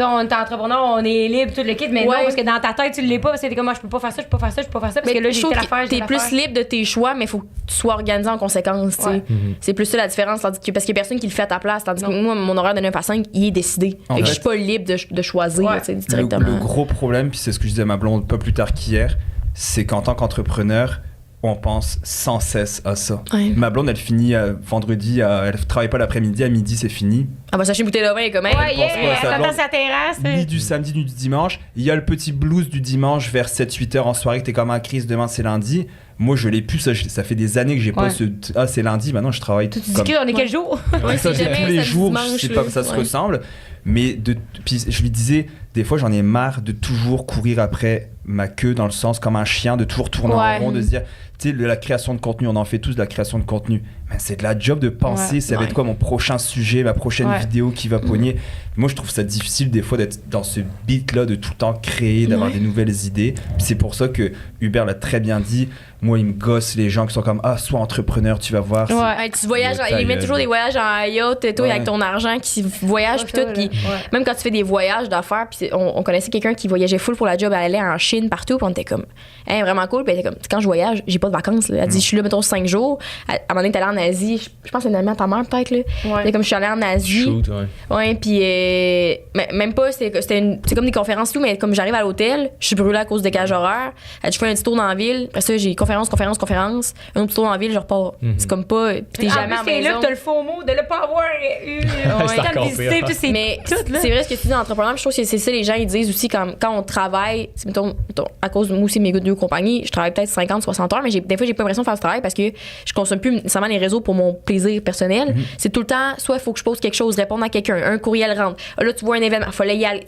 on est entrepreneur, on est libre, tout le kit, mais non, parce que dans ta tête, tu l'es pas, parce que t'es comme, moi, je peux pas faire ça, parce que là, j'ai telle affaire, t'es plus libre de tes choix, mais il faut que tu sois organisé en conséquence, tu sais. C'est plus ça la différence, parce qu'il y a personne qui le fait à ta place, tandis que moi, mon horaire de 9 à 5, il est décidé. Fait que je suis pas libre de choisir, tu sais, directement. Le gros problème, puis c'est ce que je disais à ma blonde pas plus tard qu'hier, c'est qu'en tant qu'entrepreneur, on pense sans cesse à ça. Ouais. Ma blonde, elle finit vendredi, elle travaille pas l'après-midi, à midi, c'est fini. Ah bah s'acheter une bouteille de vin, comme elle. Elle attend sa terrasse. Ni du samedi, ni du dimanche. Il y a le petit blues du dimanche vers 7-8 heures en soirée, que t'es comme en crise, demain c'est lundi. Moi, je l'ai plus, ça fait des années que j'ai pas ce... Ah, c'est lundi, maintenant je travaille tout comme... on est quel jour? Ça, c'est tous les jours, je sais pas que ça se ressemble. Mais puis je lui disais, des fois, j'en ai marre de toujours courir après ma queue, dans le sens comme un chien, de toujours tourner en rond, de se dire, tu sais, la création de contenu, on en fait tous de la création de contenu. Mais c'est de la job de penser, ça va être quoi mon prochain sujet, ma prochaine vidéo qui va pogner. Moi, je trouve ça difficile des fois d'être dans ce beat-là, de tout le temps créer, d'avoir des nouvelles idées. Puis c'est pour ça que Hubert l'a très bien dit. Moi, il me gosse les gens qui sont comme, sois entrepreneur, tu vas voir. Ouais, tu voyages, ils mettent toujours des voyages en yacht et tout, avec ton argent qui voyage, puis tout. Puis même quand tu fais des voyages d'affaires, puis on connaissait quelqu'un qui voyageait full pour la job, elle allait en Chine, partout, puis on était comme, vraiment cool. Puis elle était comme, quand je voyage, j'ai pas de vacances. Là. Elle dit, je suis là, mettons, 5 jours. À un moment donné, t'es allée en Asie, je pense que c'est une amie à ta mère, peut-être. Là. Ouais. Comme je suis allée en Asie. Ouais, puis même pas, c'est comme des conférences, tout, mais comme j'arrive à l'hôtel, je suis brûlée à cause des décalage horaire. Je fais un petit tour dans la ville. Après ça, j'ai conférence. Un autre tour dans la ville, je repars. C'est comme pas. T'es jamais en maison. C'est là que t'as le faux mot de ne pas avoir eu tant de visiter. Mais c'est vrai ce que tu dis d'entrepreneur. Je trouve que c'est ça, les gens, ils disent aussi quand on travaille. Mettons, à cause de moi aussi, mes deux compagnies, je travaille peut-être 50, 60 heures, mais des fois, j'ai pas l'impression de faire ce travail parce que je consomme plus nécessairement les réseaux pour mon plaisir personnel. C'est tout le temps, soit il faut que je pose quelque chose, répondre à quelqu'un, un courriel rentre. Là, tu vois un événement, il fallait y aller.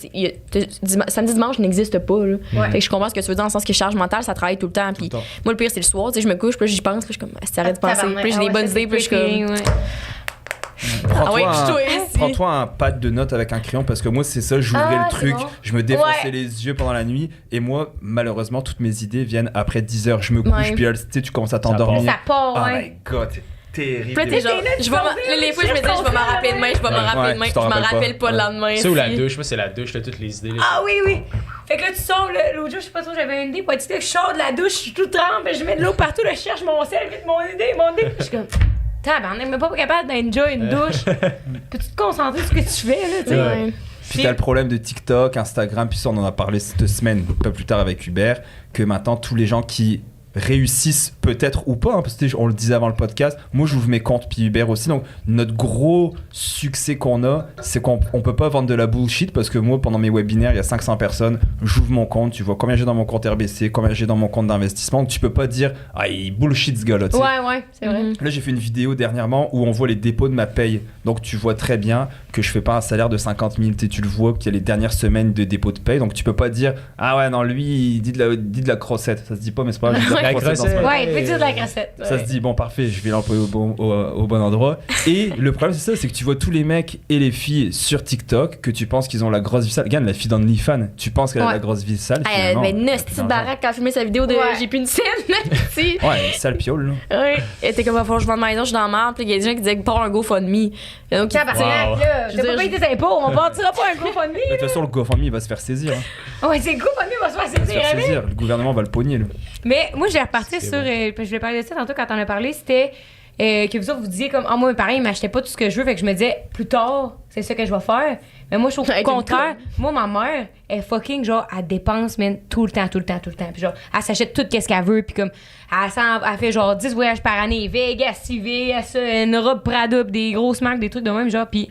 Samedi, dimanche n'existe pas. Là. Fait que je comprends ce que tu veux dire dans le sens que charge mentale, ça travaille tout le temps. Puis moi, le pire, c'est le soir. Je me couche, puis j'y pense, puis je suis comme, arrête de penser. Puis j'ai des bonnes idées, puis je suis comme. Prends-toi un pad de notes avec un crayon parce que moi c'est ça, j'ouvrais le truc, je me défonçais les yeux pendant la nuit et moi malheureusement toutes mes idées viennent après 10 heures, je me couche puis tu commences à t'endormir. Ça part, oh my god, c'est terrible. Les fois je me dis je vais m'en rappeler demain, je m'en rappelle pas le lendemain. Ça ou la douche, moi c'est la douche, là, toutes les idées. Ah oui. Fait que là, tu sors, l'autre jour, je sais pas trop, j'avais une idée. Puis tu sais, je sors de la douche, je suis tout trempe, je mets de l'eau partout, je cherche mon sel, vite, mon idée. Je suis comme, on n'est même pas capable d'enjoy une douche. Peux-tu te concentrer sur ce que tu fais, là, tu sais? Puis t'as le problème de TikTok, Instagram, puis ça, on en a parlé cette semaine, pas plus tard avec Hubert, que maintenant, tous les gens qui réussissent peut-être ou pas, parce que on le disait avant le podcast, moi j'ouvre mes comptes puis Hubert aussi, donc notre gros succès qu'on a, c'est qu'on peut pas vendre de la bullshit parce que moi pendant mes webinaires il y a 500 personnes, j'ouvre mon compte, tu vois combien j'ai dans mon compte RBC, combien j'ai dans mon compte d'investissement, donc tu peux pas dire il bullshit ce gars là, ouais c'est vrai. Là j'ai fait une vidéo dernièrement où on voit les dépôts de ma paye, donc tu vois très bien que je fais pas un salaire de 50 000, tu le vois qu'il y a les dernières semaines de dépôt de paye, donc tu peux pas dire non lui il dit de la crossette, ça se dit pas mais c'est pas grave. Il peut dire de la graissette. Ça se dit, bon, parfait, je vais l'employer au bon endroit. Et le problème, c'est ça, c'est que tu vois tous les mecs et les filles sur TikTok que tu penses qu'ils ont la grosse vie sale. Regarde, la fille d'OnlyFans, tu penses qu'elle a la grosse vie sale. Elle avait une petite baraque quand elle filmé sa vidéo de J'ai plus une scène. Une sale piole, là. Ouais. Elle était comme, il faut que je vende ma maison, je suis dans la merde. Puis il y a des gens qui disaient, part un GoFundMe. Donc, t'as pas payé tes impôts, on partira pas un GoFundMe. De toute façon, le GoFundMe, il va se faire saisir. Ouais, c'est le GoFundMe, va se faire saisir. Le gouvernement va le pogner, là. Mais moi, j'ai reparti sur. Je vais parler de ça tantôt quand on a parlé. C'était que vous autres, vous disiez comme, moi, pareil, ils m'achetaient pas tout ce que je veux. Fait que je me disais, plus tard, c'est ça que je vais faire. Mais moi, je trouve au contraire. Moi, ma mère, elle fucking, genre, elle dépense, man, tout le temps. Puis genre, elle s'achète tout ce qu'elle veut. Puis comme, elle fait genre 10 voyages par année. Vegas, CVS, une robe Prada, des grosses marques, des trucs de même. Genre, puis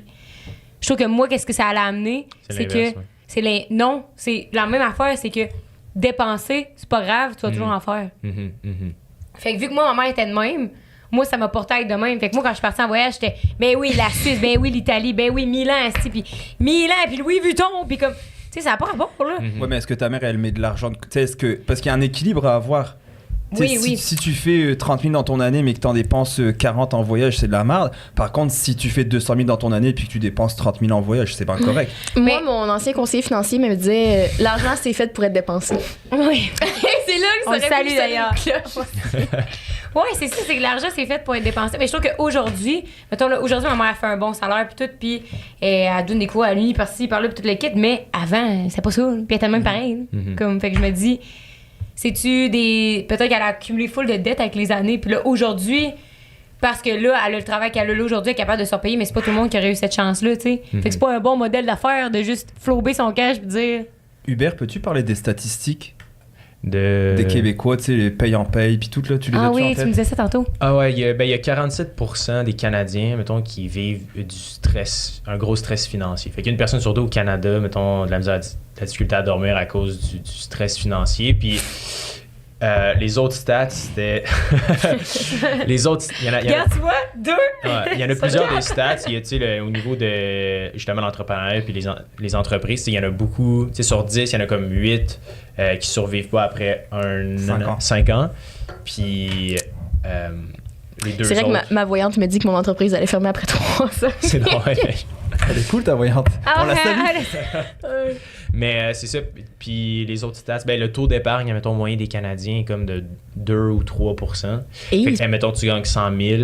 je trouve que moi, qu'est-ce que ça allait amener? C'est que. Non, c'est la même affaire, c'est que dépenser, c'est pas grave, tu vas toujours en faire. Fait que vu que moi, ma mère était de même, moi, ça m'a porté à être de même. Fait que moi, quand je suis partie en voyage, j'étais, la Suisse, l'Italie, Milan, puis Louis Vuitton, puis comme, tu sais, ça n'a pas rapport, là. Ouais, mais est-ce que ta mère, elle met de l'argent? Parce qu'il y a un équilibre à avoir. Si tu fais 30 000 dans ton année mais que tu en dépenses 40 en voyage, c'est de la merde. Par contre, si tu fais 200 000 dans ton année puis que tu dépenses 30 000 en voyage, c'est pas correct. Moi, mon ancien conseiller financier me disait l'argent, c'est fait pour être dépensé. Oui. C'est là que ça salue d'ailleurs. Ouais, c'est ça, c'est que l'argent, c'est fait pour être dépensé. Mais je trouve qu'aujourd'hui, mettons, là, aujourd'hui, ma mère a fait un bon salaire, puis tout, puis elle donne des cours à l'uni, par-ci, par-là, puis tout le kit, mais avant, c'est pas ça. Puis elle était même pareil. Comme, fait que je me dis, c'est-tu des. Peut-être qu'elle a accumulé full de dettes avec les années, puis là, aujourd'hui, parce que là, elle a le travail qu'elle a là aujourd'hui, elle est capable de se repayer, mais c'est pas tout le monde qui aurait eu cette chance-là, tu sais. Fait que c'est pas un bon modèle d'affaires de juste flober son cash, puis dire. Hubert, peux-tu parler des statistiques des Québécois, tu sais, les paye en paye, puis tout, là, tu les as-tu en oui, tête? tu me disais ça tantôt. Ah ouais, il y a 47% des Canadiens, mettons, qui vivent du stress, un gros stress financier. Fait qu'il y a une personne sur deux au Canada, mettons, de la misère, de la difficulté à dormir à cause du stress financier. Puis les autres stats, c'était... les autres... Regarde, tu vois, 2! Il y en a plusieurs des stats. Il y a, tu sais, au niveau de, justement, l'entrepreneuriat puis les entreprises, il y en a beaucoup. Tu sais, sur 10, il y en a comme 8 qui survivent pas après 5 ans. Puis... les deux c'est vrai autres... que ma voyante me dit que mon entreprise allait fermer après 3 ans. C'est drôle. Elle est cool, ta voyante. On la salue. Mais c'est ça. Puis les autres stats, le taux d'épargne, mettons, moyen des Canadiens est comme de 2 ou 3%. Fait que, mettons, tu gagnes 100 000,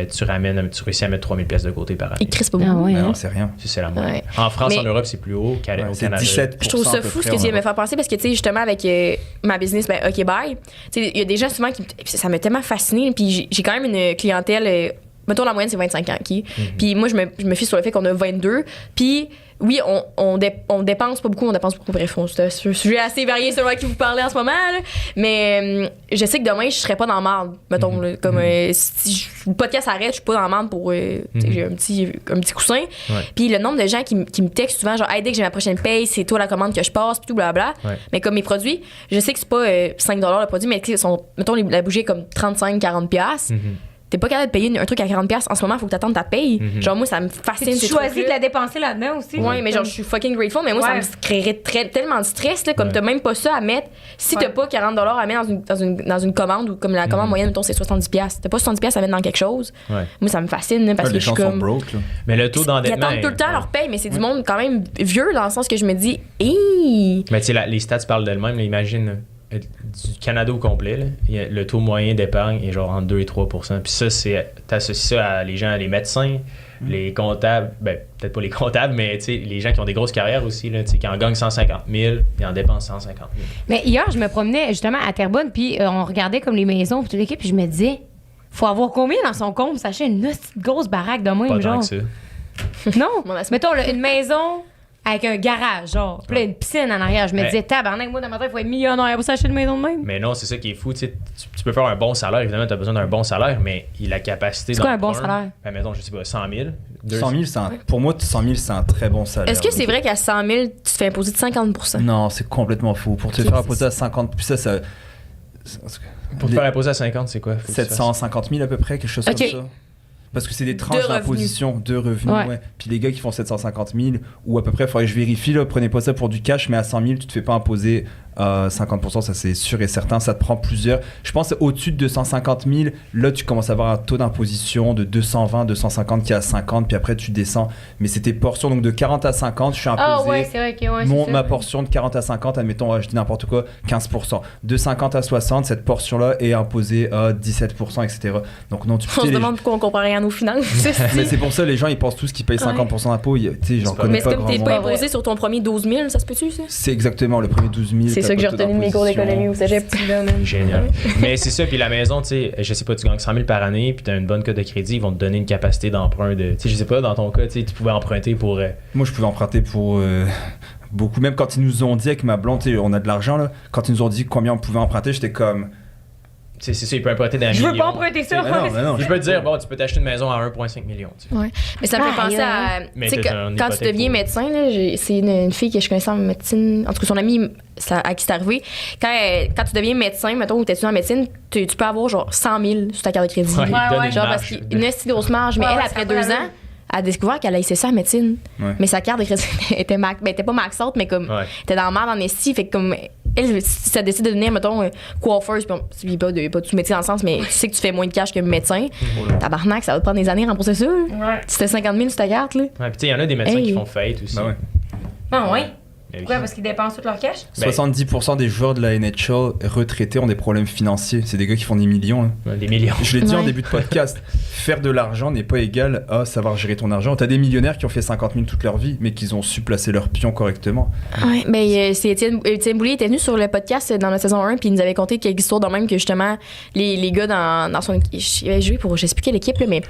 tu réussis à mettre 3 000 pièces de côté par année. Il crisse pas beaucoup. Non, c'est rien. C'est la moyenne. En France, en Europe, c'est plus haut qu'au Canada. 17%. Je trouve ça fou ce que tu viens de me faire penser parce que, tu sais, justement, avec ma business, OK Bye, tu sais, il y a des gens souvent qui. Ça m'a tellement fascinée. Puis j'ai quand même une clientèle. Mettons, la moyenne, c'est 25 ans. Puis moi, je me fie sur le fait qu'on a 22. Puis oui, on dépense pas beaucoup, on dépense beaucoup. Bref, c'est un sujet assez varié selon à qui vous parlez en ce moment. Là. Mais je sais que demain, je serais pas dans la merde. Mettons, là, comme si le podcast arrête, je suis pas dans la merde pour. J'ai un petit coussin. Ouais. Puis le nombre de gens qui me textent souvent, genre, hey, dès que j'ai ma prochaine paye, c'est toi la commande que je passe, puis tout, blablabla. Ouais. Mais comme mes produits, je sais que c'est pas 5 $ le produit, mais mettons, la bougie est comme 35-40$. T'es pas capable de payer un truc à 40$ en ce moment, faut que t'attendes ta paye. Genre, moi, ça me fascine. Tu choisis de la dépenser là-dedans aussi. Ouais, mais genre, je suis fucking grateful, mais moi, ça me créerait tellement de stress, là, comme t'as même pas ça à mettre. Si t'as pas 40$ à mettre dans une commande, ou comme la commande moyenne, mettons, c'est 70$. T'as pas 70$ à mettre dans quelque chose. Ouais. Moi, ça me fascine, là, parce que je suis comme. Broke, là. Mais le taux d'endettement. Ils attendent tout le temps leur paye, mais c'est du monde quand même vieux, dans le sens que je me dis, hey! Mais tu sais, les stats parlent d'elles-mêmes. Imagine du Canada au complet, là, le taux moyen d'épargne est genre entre 2 et 3%. Puis ça, t'associes ça à les gens, les médecins, les comptables, peut-être pas les comptables, mais les gens qui ont des grosses carrières aussi, là, qui en gagnent 150 000 et en dépensent 150 000. Mais hier, je me promenais justement à Terrebonne, puis on regardait comme les maisons, puis toute l'équipe, puis je me disais, faut avoir combien dans son compte pour s'acheter une grosse baraque de même, Pas genre? tant que ça. Non, mettons une maison avec un garage, genre. Puis là, une piscine en arrière. Je me disais, tabarnak, moi, dans ma tête, il faut être millionnaire pour s'acheter une maison de même. Mais non, c'est ça qui est fou. Tu peux faire un bon salaire. Évidemment, tu as besoin d'un bon salaire, mais il a la capacité. C'est quoi un bon salaire? Mettons, je sais pas, 100 000. 100 000, pour moi, 100 000, c'est un très bon salaire. Est-ce que c'est vrai qu'à 100 000, tu te fais imposer de 50%? Non, c'est complètement fou. Pour te faire imposer à 50, puis ça. Pour te faire imposer à 50, c'est quoi? 750 000 à peu près, quelque chose comme ça. Parce que c'est des tranches d'imposition de revenus. Ouais. Puis les gars qui font 750 000, ou à peu près, il faudrait que je vérifie, là, prenez pas ça pour du cash, mais à 100 000, tu te fais pas imposer 50%, ça c'est sûr et certain. Ça te prend plusieurs. Je pense au-dessus de 250 000, là, tu commences à avoir un taux d'imposition de 220, 250 qui est à 50, puis après, tu descends. Mais c'est tes portions, donc de 40 à 50, je suis imposé. Ah ouais, c'est vrai que ma portion de 40 à 50, admettons, je dis n'importe quoi, 15%. De 50 à 60, cette portion-là est imposée à 17%, etc. Donc non, on se demande pourquoi on comprend rien à nos finances. Mais c'est pour ça, les gens, ils pensent tous qu'ils payent 50% d'impôts. Tu sais, j'en connais pas grand monde. Mais est-ce que t'es pas imposé sur ton premier 12 000, ça se peut-tu, ça? C'est exactement le premier 12 000. C'est ça que j'ai retenu de mes cours d'économie au cégep. Génial. Mais c'est ça, puis la maison, tu sais, je sais pas, tu gagnes 100 000 par année, puis tu as une bonne cote de crédit, ils vont te donner une capacité d'emprunt de. Tu sais, je sais pas, dans ton cas, tu pouvais emprunter pour. Moi, je pouvais emprunter pour. Beaucoup. Même quand ils nous ont dit avec ma blonde, on a de l'argent, là. Quand ils nous ont dit combien on pouvait emprunter, j'étais comme. C'est ça, il peut emprunter d'un million. Je veux pas emprunter ça. Non, je peux te dire, bon, tu peux t'acheter une maison à 1,5 million. Ouais. Mais ça me fait penser à. Tu sais, quand tu deviens médecin, là, c'est une fille que je connaissais en médecine. En tout cas, son amie à qui c'est arrivé. Quand tu deviens médecin, mettons, ou tu étudies en médecine, tu peux avoir genre 100 000 sur ta carte de crédit. Ouais, genre parce qu'il y a une si grosse marge. Mais elle, après 2 ans, elle a découvert qu'elle a essayé ça en médecine. Ouais. Mais sa carte de crédit était pas max out, mais comme. Était dans la merde en esti. Fait que comme. Elle, si ça décide de devenir, mettons, coiffeuse, puis pas de métier dans le sens, mais tu sais que tu fais moins de cash que médecin, tabarnak, ça va te prendre des années à rembourser ça. C'était 50 000 sur ta carte, là. Ouais, puis tu sais, il y en a des médecins qui font faillite aussi. Ben ouais. Ah ouais? Pourquoi? Parce qu'ils dépensent tout leur cash? 70% des joueurs de la NHL retraités ont des problèmes financiers. C'est des gars qui font des millions. Hein. Des millions. Je l'ai dit en début de podcast. Faire de l'argent n'est pas égal à savoir gérer ton argent. T'as des millionnaires qui ont fait 50 000 toute leur vie, mais qui ont su placer leurs pions correctement. Oui, mais c'est Étienne Boulay était venu sur le podcast dans la saison 1, puis il nous avait conté quelques histoires de même que justement, les gars dans son équipe. Il avait joué pour, je sais plus quelle équipe, là, mais.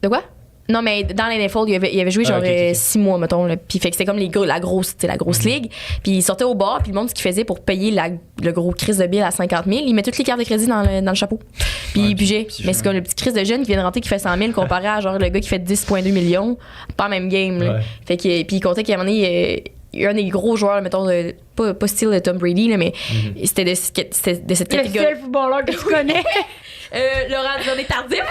De quoi? Non, mais dans la NFL, il avait joué genre 6 mois, mettons. Là. Puis fait que c'était comme la grosse ligue. Puis il sortait au bar, puis le monde, ce qu'il faisait pour payer le gros crise de bill à 50 000, il met toutes les cartes de crédit dans le chapeau. Puis il bugeait. Mais c'est comme le petit crise de jeune qui vient de rentrer qui fait 100 000 comparé à genre le gars qui fait 10,2 millions. Pas même game. Là. Fait que, puis il comptait qu'à un moment donné, il y a un des gros joueurs, mettons, pas style de Tom Brady, là, mais c'était de cette catégorie. Le seul footballeur que tu connais. Laurent est tardif.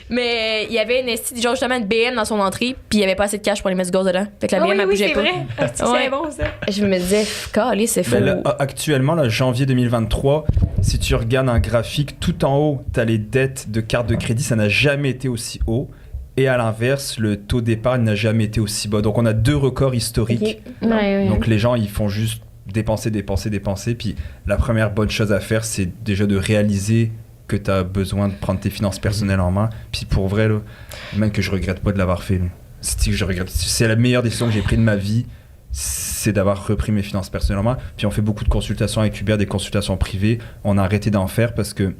Mais il y avait genre justement une BM dans son entrée, puis il n'y avait pas assez de cash pour les mettre du gaz dedans. Fait que la BM, elle bougeait pas. C'est bon, ça. Je me disais, calé, c'est fou. Là, actuellement, là, janvier 2023, si tu regardes un graphique, tout en haut, tu as les dettes de carte de crédit, ça n'a jamais été aussi haut. Et à l'inverse, le taux d'épargne n'a jamais été aussi bas. Donc on a 2 records historiques. Okay. Donc les gens, ils font juste dépenser. Puis la première bonne chose à faire, c'est déjà de réaliser que tu as besoin de prendre tes finances personnelles en main. Puis pour vrai, là, même que je regrette pas de l'avoir fait. C'est la meilleure décision que j'ai prise de ma vie, c'est d'avoir repris mes finances personnelles en main. Puis on fait beaucoup de consultations avec Hubert, des consultations privées. On a arrêté d'en faire parce que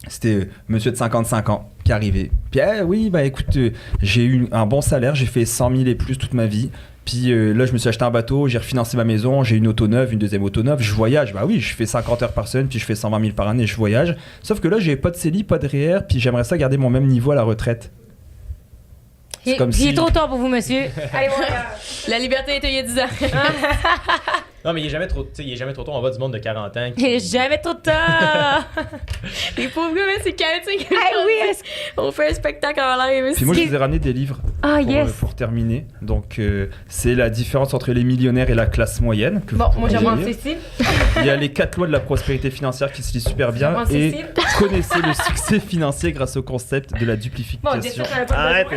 c'était monsieur de 55 ans qui arrivait. Puis oui, écoute, j'ai eu un bon salaire, j'ai fait 100 000 et plus toute ma vie. Puis là, je me suis acheté un bateau, j'ai refinancé ma maison, j'ai une auto neuve, une deuxième auto neuve, je voyage. Oui, je fais 50 heures par semaine, puis je fais 120 000 par année, je voyage. Sauf que là, j'ai pas de CELI, pas de REER, puis j'aimerais ça garder mon même niveau à la retraite. C'est comme si... Il est trop tard pour vous, monsieur. Allez, bon, la liberté était il y a 10 ans. Non, mais il est jamais trop tôt. On va du monde de 40 ans. Il est jamais trop tard. Les pauvres gars, c'est chaotique. Oui, on fait un spectacle en live. Puis moi, je vous ai ramené des livres pour terminer. Donc, c'est la différence entre les millionnaires et la classe moyenne. Bon, moi, j'aimerais ceci. Il y a les 4 lois de la prospérité financière qui se lisent super bien. Et connaissez le succès financier grâce au concept de la duplication. Arrête.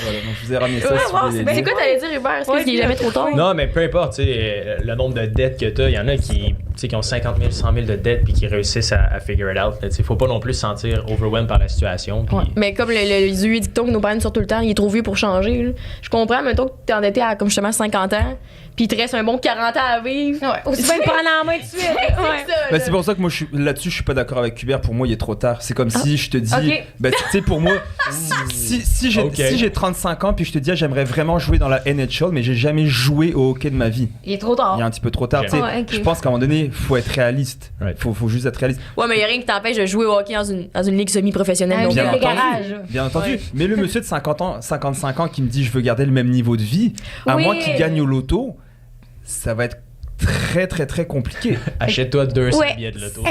Voilà, donc je vous ai ramené ça. C'est quoi t'allais dire, Hubert? Est-ce qu'il est jamais trop tard? Non, mais peu importe, le nombre de dettes que t'as, il y en a qui ont 50 000, 100 000 de dettes puis qui réussissent à figure it out. Il faut pas non plus se sentir overwhelmed par la situation. Pis... Ouais. Mais comme le vieux dicton que nos parents nous sortent tout le temps, il est trop vieux pour changer. Là. Je comprends, mettons que t'es endetté à comme justement 50 ans, puis il te reste un bon 40 ans à vivre. Ouais. Aussi bien le prendre en main tout de suite. C'est pour ça que moi, là-dessus, je suis pas d'accord avec Hubert. Pour moi, il est trop tard. C'est comme si je te dis... tu sais, pour moi, si j'ai 35 ans puis je te dis j'aimerais vraiment jouer dans la NHL, mais j'ai jamais joué au hockey de ma vie. Il est trop tard. Il est un petit peu trop tard. Je pense qu'à un moment donné, faut être réaliste. Faut juste être réaliste. Ouais, mais il y a rien qui t'empêche de jouer au hockey dans une ligue semi-professionnelle. Bien entendu. Mais le monsieur de 50 ans, 55 ans qui me dit je veux garder le même niveau de vie, à moins qu'il gagne au loto, ça va être très très très compliqué. Achète-toi 200 billets de loto.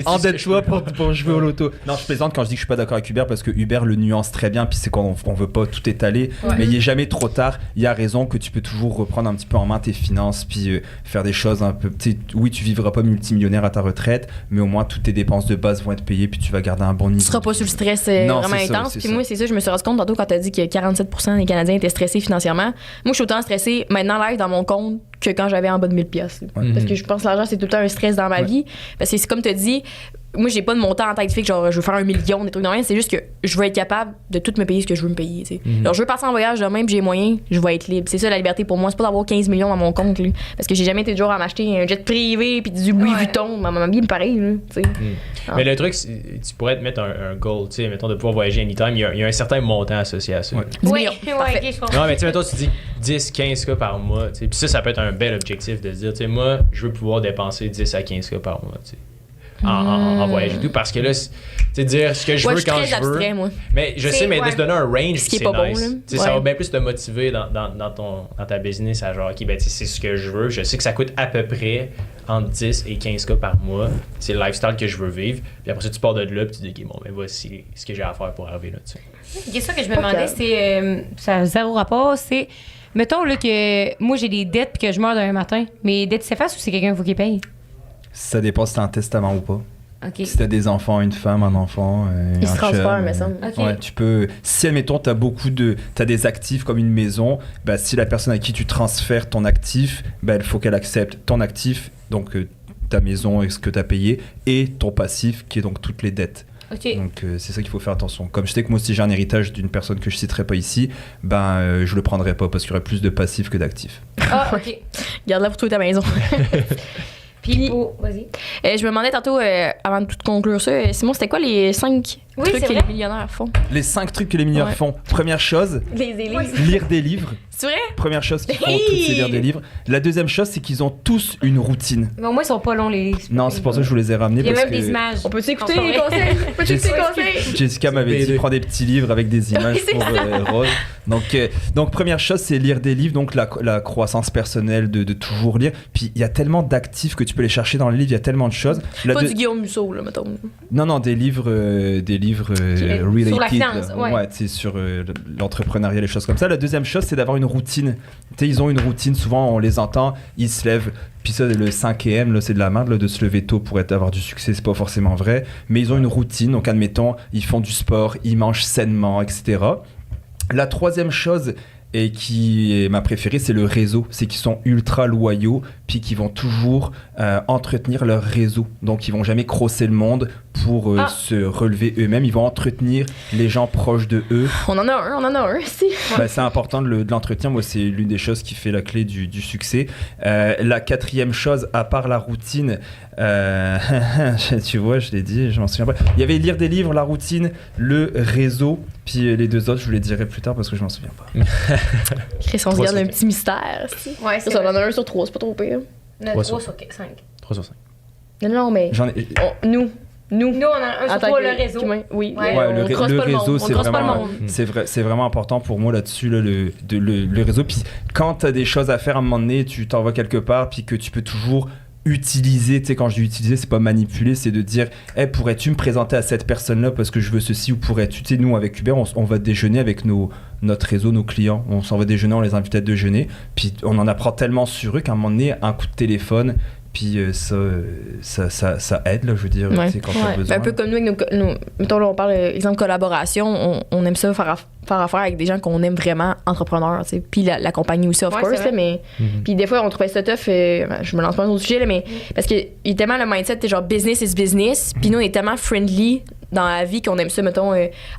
Endette-toi pour jouer au loto. Non, je plaisante quand je dis que je suis pas d'accord avec Hubert parce que Hubert le nuance très bien, puis c'est qu'on veut pas tout étaler, mais il est jamais trop tard. Il y a raison que tu peux toujours reprendre un petit peu en main tes finances, puis faire des choses un peu. Oui, tu vivras pas multimillionnaire à ta retraite, mais au moins toutes tes dépenses de base vont être payées, puis tu vas garder un bon niveau. Tu seras pas sous le stress vraiment intense. Puis moi, c'est ça, je me suis rendu compte tantôt quand tu as dit que 47% des Canadiens étaient stressés financièrement. Moi, je suis autant stressée maintenant live dans mon compte que quand j'avais en bas de 1000$. Parce que je pense que l'argent, c'est tout le temps un stress dans ma vie. Parce que c'est comme tu as dit, moi, j'ai pas de montant en tête fixe, genre je veux faire 1 million, des trucs de rien. C'est juste que je veux être capable de tout me payer ce que je veux me payer. Alors, je veux partir en voyage demain, puis j'ai moyen, je vais être libre. C'est ça la liberté pour moi. C'est pas d'avoir 15 millions dans mon compte. Là, parce que j'ai jamais été du genre à m'acheter un jet privé, puis du Louis Vuitton. Ma vie me pareil. Mais le truc, tu pourrais te mettre un goal, tu sais, mettons, de pouvoir voyager anytime. Il y a un certain montant associé à ça. Oui, je comprends. Non, mais tu sais, mettons, tu dis 10, 15 cas par mois. Puis ça peut être un bel objectif de se dire, tu sais, moi, je veux pouvoir dépenser 10 à 15 cas par mois. En voyage et tout, parce que là, c'est dire ce que je veux quand je veux. Abstrait, moi. Mais je sais, mais de se donner un range, c'est pas nice. Bon, ça va bien plus te motiver dans ta business à genre, ok, ben c'est ce que je veux. Je sais que ça coûte à peu près entre 10 et 15 cas par mois. C'est le lifestyle que je veux vivre. Puis après ça, tu pars de là, puis tu dis, ok, bon, ben voici ce que j'ai à faire pour arriver là. La question que je me demandais, c'est. Ça a zéro rapport, c'est. Mettons là, que moi j'ai des dettes puis que je meurs demain matin. Mes dettes s'effacent ou c'est quelqu'un qui paye? Ça dépend si t'as un testament ou pas. Okay. Si t'as des enfants, une femme, un enfant, ils se transfèrent, me semble. Ouais, tu peux. Si admettons t'as des actifs comme une maison, bah si la personne à qui tu transfères ton actif, bah il faut qu'elle accepte ton actif, donc ta maison et ce que t'as payé, et ton passif qui est donc toutes les dettes. Okay. Donc c'est ça qu'il faut faire attention. Comme je sais que moi aussi j'ai un héritage d'une personne que je citerai pas ici, je le prendrai pas parce qu'il y aurait plus de passifs que d'actifs. Ah, ok. Garde-la pour toi ta maison. Puis, vas-y. Je me demandais tantôt, avant de tout conclure ça, Simon, c'était quoi les 5 trucs que les millionnaires font? Les 5 trucs que les millionnaires font. Première chose, lire des livres. C'est vrai? Première chose qu'ils font tous, c'est lire des livres. La deuxième chose, c'est qu'ils ont tous une routine. Mais au moins, ils sont pas longs, les livres. Non, c'est pour ça que je vous les ai ramenés. Il y a parce même que des images. On peut t'écouter les conseils? Jessica m'avait dit prends des petits livres avec des images pour Rose. Donc première chose, c'est lire des livres, donc la croissance personnelle, de toujours lire. Puis il y a tellement d'actifs que tu peux les chercher dans les livres, il y a tellement de choses. Pas du Guillaume Musso, là, mettons. Non, des livres related. Sur la finance, ouais, tu sais, sur l'entrepreneuriat, les choses comme ça. La deuxième chose, c'est d'avoir une routine. Tu sais, ils ont une routine, souvent on les entend, ils se lèvent. Puis ça, le 5am, là, c'est de la merde là, de se lever tôt pour avoir du succès, c'est pas forcément vrai. Mais ils ont une routine, donc admettons, ils font du sport, ils mangent sainement, etc. La troisième chose, et qui est ma préférée, c'est le réseau. C'est qu'ils sont ultra loyaux, puis qu'ils vont toujours entretenir leur réseau. Donc, ils vont jamais crosser le monde pour se relever eux-mêmes. Ils vont entretenir les gens proches de eux. On en a un, si. Ben, c'est important de l'entretenir. Moi, c'est l'une des choses qui fait la clé du succès. La quatrième chose, à part la routine, tu vois, je l'ai dit, je m'en souviens pas. Il y avait lire des livres, la routine, le réseau, puis les deux autres, je vous les dirai plus tard parce que je m'en souviens pas. Chris, on se garde un petit mystère. Ouais, c'est ça. On en a un sur 3, c'est pas trop pire. 3 sur 5. 3 sur 5. Non, mais. Nous, on a un sur 3, le réseau. Oui, le réseau, c'est vraiment important pour moi là-dessus, là, le réseau. Puis quand tu as des choses à faire à un moment donné, tu t'en vas quelque part, puis que tu peux toujours utiliser, tu sais, quand je dis utiliser, c'est pas manipuler, c'est de dire hey, pourrais-tu me présenter à cette personne-là parce que je veux ceci, ou pourrais-tu, tu sais, nous avec Uber, on va déjeuner avec notre réseau, nos clients, on s'en va déjeuner, on les invite à déjeuner, puis on en apprend tellement sur eux qu'à un moment donné, un coup de téléphone, puis ça aide, là, je veux dire, tu sais, quand t'as besoin. Un peu comme nous, avec mettons là, on parle, exemple, collaboration, on aime ça faire affaire avec des gens qu'on aime vraiment, entrepreneurs, tu sais, puis la compagnie aussi, of course, là, mais puis des fois, on trouvait ça tough, je me lance pas dans le sujet, là, mais parce qu'il y a tellement le mindset, t'es genre business is business, puis nous, on est tellement friendly dans la vie qu'on aime ça, mettons,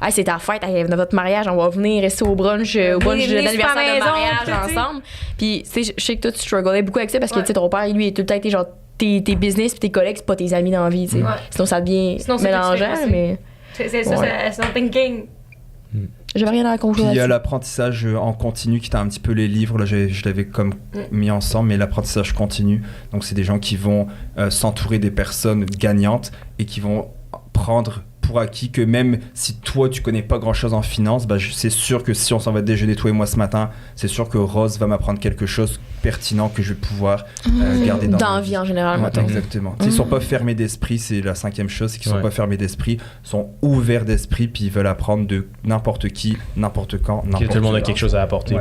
c'est ta fête, dans votre mariage, on va venir rester au brunch de l'anniversaire de mariage ensemble. Puis, tu sais, je sais que toi, tu strugglais beaucoup avec ça parce que, tu sais, ton père, lui, il est tout le temps été genre tes business puis tes collègues, c'est pas tes amis dans la vie, tu sais. Sinon, ça devient mélangeant, mais. C'est ça, c'est son thinking. J'avais rien à conclure. Puis il y a l'apprentissage en continu qui t'a un petit peu les livres, là, je l'avais comme mis ensemble, mais l'apprentissage continu. Donc, c'est des gens qui vont s'entourer des personnes gagnantes et qui vont prendre pour acquis que même si toi tu connais pas grand chose en finance, c'est sûr que si on s'en va déjeuner toi et moi ce matin, c'est sûr que Rose va m'apprendre quelque chose pertinent que je vais pouvoir garder dans la vie en général. Exactement. Ils sont pas fermés d'esprit, c'est la cinquième chose, c'est qu'ils sont pas fermés d'esprit, sont ouverts d'esprit, puis ils veulent apprendre de n'importe qui, n'importe quand, n'importe où. Tout le monde a quelque chose à apporter.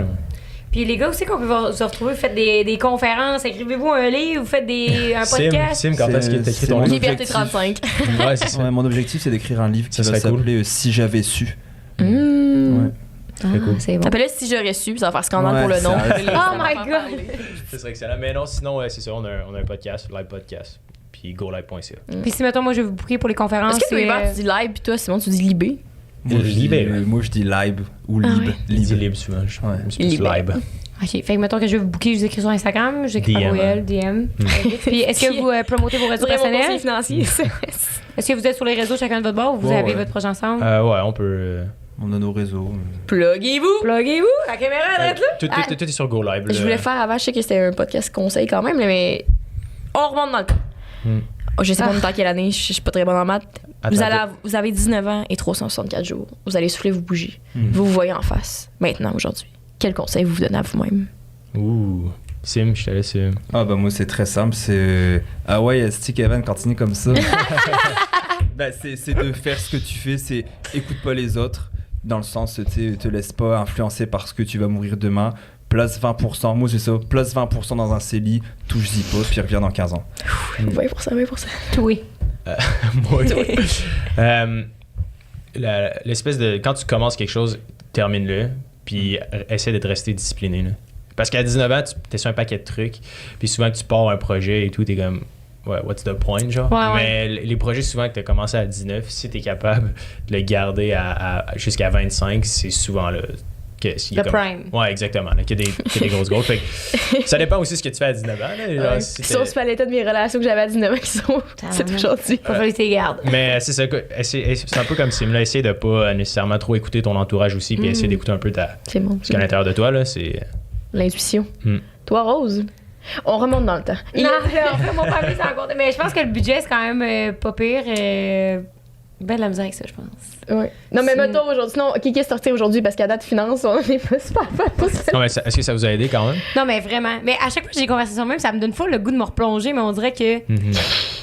Puis les gars aussi, qu'on peut se retrouver, vous faites des conférences, écrivez-vous un livre, vous faites un podcast. Sim, quand est-ce que t'écris ton livre? Liberté 35. Ouais, c'est ça. Mon objectif, c'est d'écrire un livre qui va s'appeler Si j'avais su. Très cool. C'est bon. Appelez Si j'aurais su, ça va faire scandale pour le nom. Oh my god! Ce serait excellent. Mais non, sinon, c'est ça, on a un podcast, live podcast. Puis golive.ca. Puis si, mettons, moi, je vais vous booker pour les conférences. Est-ce que toi, tu dis live, puis toi, Simon, tu dis libé? Moi, je dis live ou lib. Libre souvent. Live. OK. Fait que, mettons que je vais vous booker, je vous écris sur Instagram, j'écris par courriel, DM. Puis, est-ce que vous promotez vos réseaux personnels? Est-ce que vous êtes sur les réseaux chacun de votre bord ou vous avez votre projet ensemble? Ouais, on peut. On a nos réseaux. Pluguez-vous! La caméra est là! Tout est sur GoLive. Je voulais faire avant, je sais que c'était un podcast conseil quand même, mais on remonte dans le temps. Je sais pas dans quelle année, je suis pas très bonne en maths. Vous avez 19 ans et 364 jours. Vous allez souffler vos bougies. Vous vous voyez en face, maintenant, aujourd'hui. Quel conseil vous donnez à vous-même? Ouh, Sim, je te laisse. Moi, c'est très simple. C'est Stick Evan, continue comme ça. C'est de faire ce que tu fais. C'est écoute pas les autres. Dans le sens, te laisse pas influencer par ce que tu vas mourir demain. Place 20%. Moi, c'est ça. Place 20% dans un CELI. Touche-y pas, puis reviens dans 15 ans. 20%. Oui. Moi, l'espèce de... Quand tu commences quelque chose, termine-le, puis essaie de te rester discipliné. Là. Parce qu'à 19 ans, tu es sur un paquet de trucs, puis souvent que tu pars un projet et tout, t'es comme... Ouais, what's the point, genre? Mais les projets, souvent, que tu as commencé à 19, si tu es capable de le garder jusqu'à 25, c'est souvent là... Le prime. Ouais, exactement. Qu'il y a des grosses goals. Fait que, ça dépend aussi de ce que tu fais à 19 ans. Là, Sauf pas l'état de mes relations que j'avais à 19 ans qui sont... c'est aujourd'hui. Faut falloir que tu les gardes. Mais c'est ça. C'est un peu comme Sim. Essayer de pas nécessairement trop écouter ton entourage aussi, puis essayer d'écouter un peu ce qu'il y a à l'intérieur de toi. Là, c'est... L'intuition. Toi, Rose? On remonte dans le temps. Non, en fait, mon père, ça compte. Mais je pense que le budget, c'est quand même pas pire. Ben de la misère avec ça, je pense. Oui. Non, mais mettons aujourd'hui. Sinon, qui est sorti aujourd'hui? Parce qu'à date finance, on est pas super fort pour ça. Non, mais est-ce que ça vous a aidé quand même? Non, mais vraiment. Mais à chaque fois que j'ai des conversations même, ça me donne full le goût de me replonger, mais on dirait que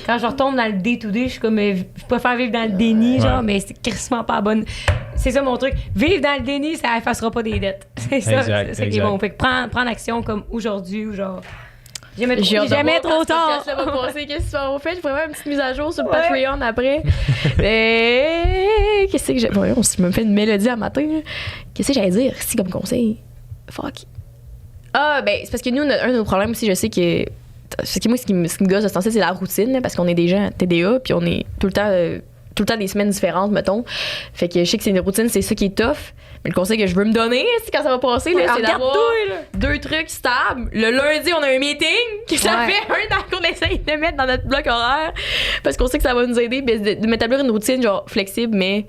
quand je retombe dans le day-to-day, je suis comme, je préfère vivre dans le déni, genre, mais c'est crissement pas bonne. C'est ça mon truc. Vivre dans le déni, ça effacera pas des dettes. C'est ça, c'est ça qui est bon. Fait que prendre action comme aujourd'hui ou genre. Jamais trop tard. Ça va passer. Qu'est-ce que tu vas faire? Je pourrais faire une petite mise à jour sur le Patreon après. Mais qu'est-ce que j'ai. Bon, on me fait une mélodie à matin. Qu'est-ce que j'allais dire ici comme conseil? Fuck. Ah, ben, c'est parce que nous, un de nos problèmes aussi, je sais que. C'est que moi, ce qui me gosse de ce temps-ci, c'est la routine, parce qu'on est des gens TDA, puis on est tout le temps des semaines différentes, mettons. Fait que je sais que c'est une routine, c'est ça qui est tough. Mais le conseil que je veux me donner, c'est quand ça va passer, là, c'est d'avoir deux trucs stables. Le lundi, on a un meeting, que ça fait un an qu'on essaye de mettre dans notre bloc horaire, parce qu'on sait que ça va nous aider de m'établir une routine genre flexible, mais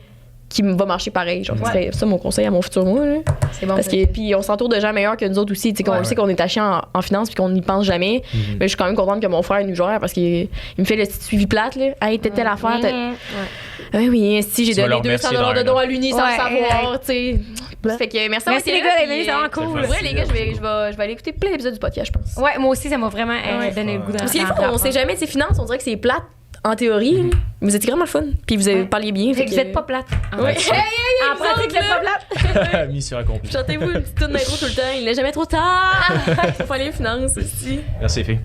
qui va marcher pareil. Genre, c'est ça mon conseil à mon futur moi. Là. C'est bon. Parce que puis on s'entoure de gens meilleurs que nous autres aussi. On sait qu'on est taché en finance puis qu'on n'y pense jamais. Mais je suis quand même contente que mon frère nous gère parce qu'il me fait le petit suivi plate. Là. Hey, t'as telle affaire. Oui, si j'ai donné $200 de don à l'Uni sans le savoir. Fait que merci les gars, c'est vraiment cool. Ouais, les gars, je vais aller écouter plein d'épisodes du podcast, je pense. Ouais, moi aussi, ça m'a vraiment donné le goût d'en Parce qu'il on sait jamais, c'est finance, on dirait que c'est plate. En théorie, vous étiez vraiment fun. Puis vous parliez bien. Fait que vous êtes pas plate. En pratique, vous êtes pas plate. Mission accomplie. Chantez-vous une petite toune d'intro tout le temps. Il n'est jamais trop tard. Il faut aller finance aussi. Merci, Fille.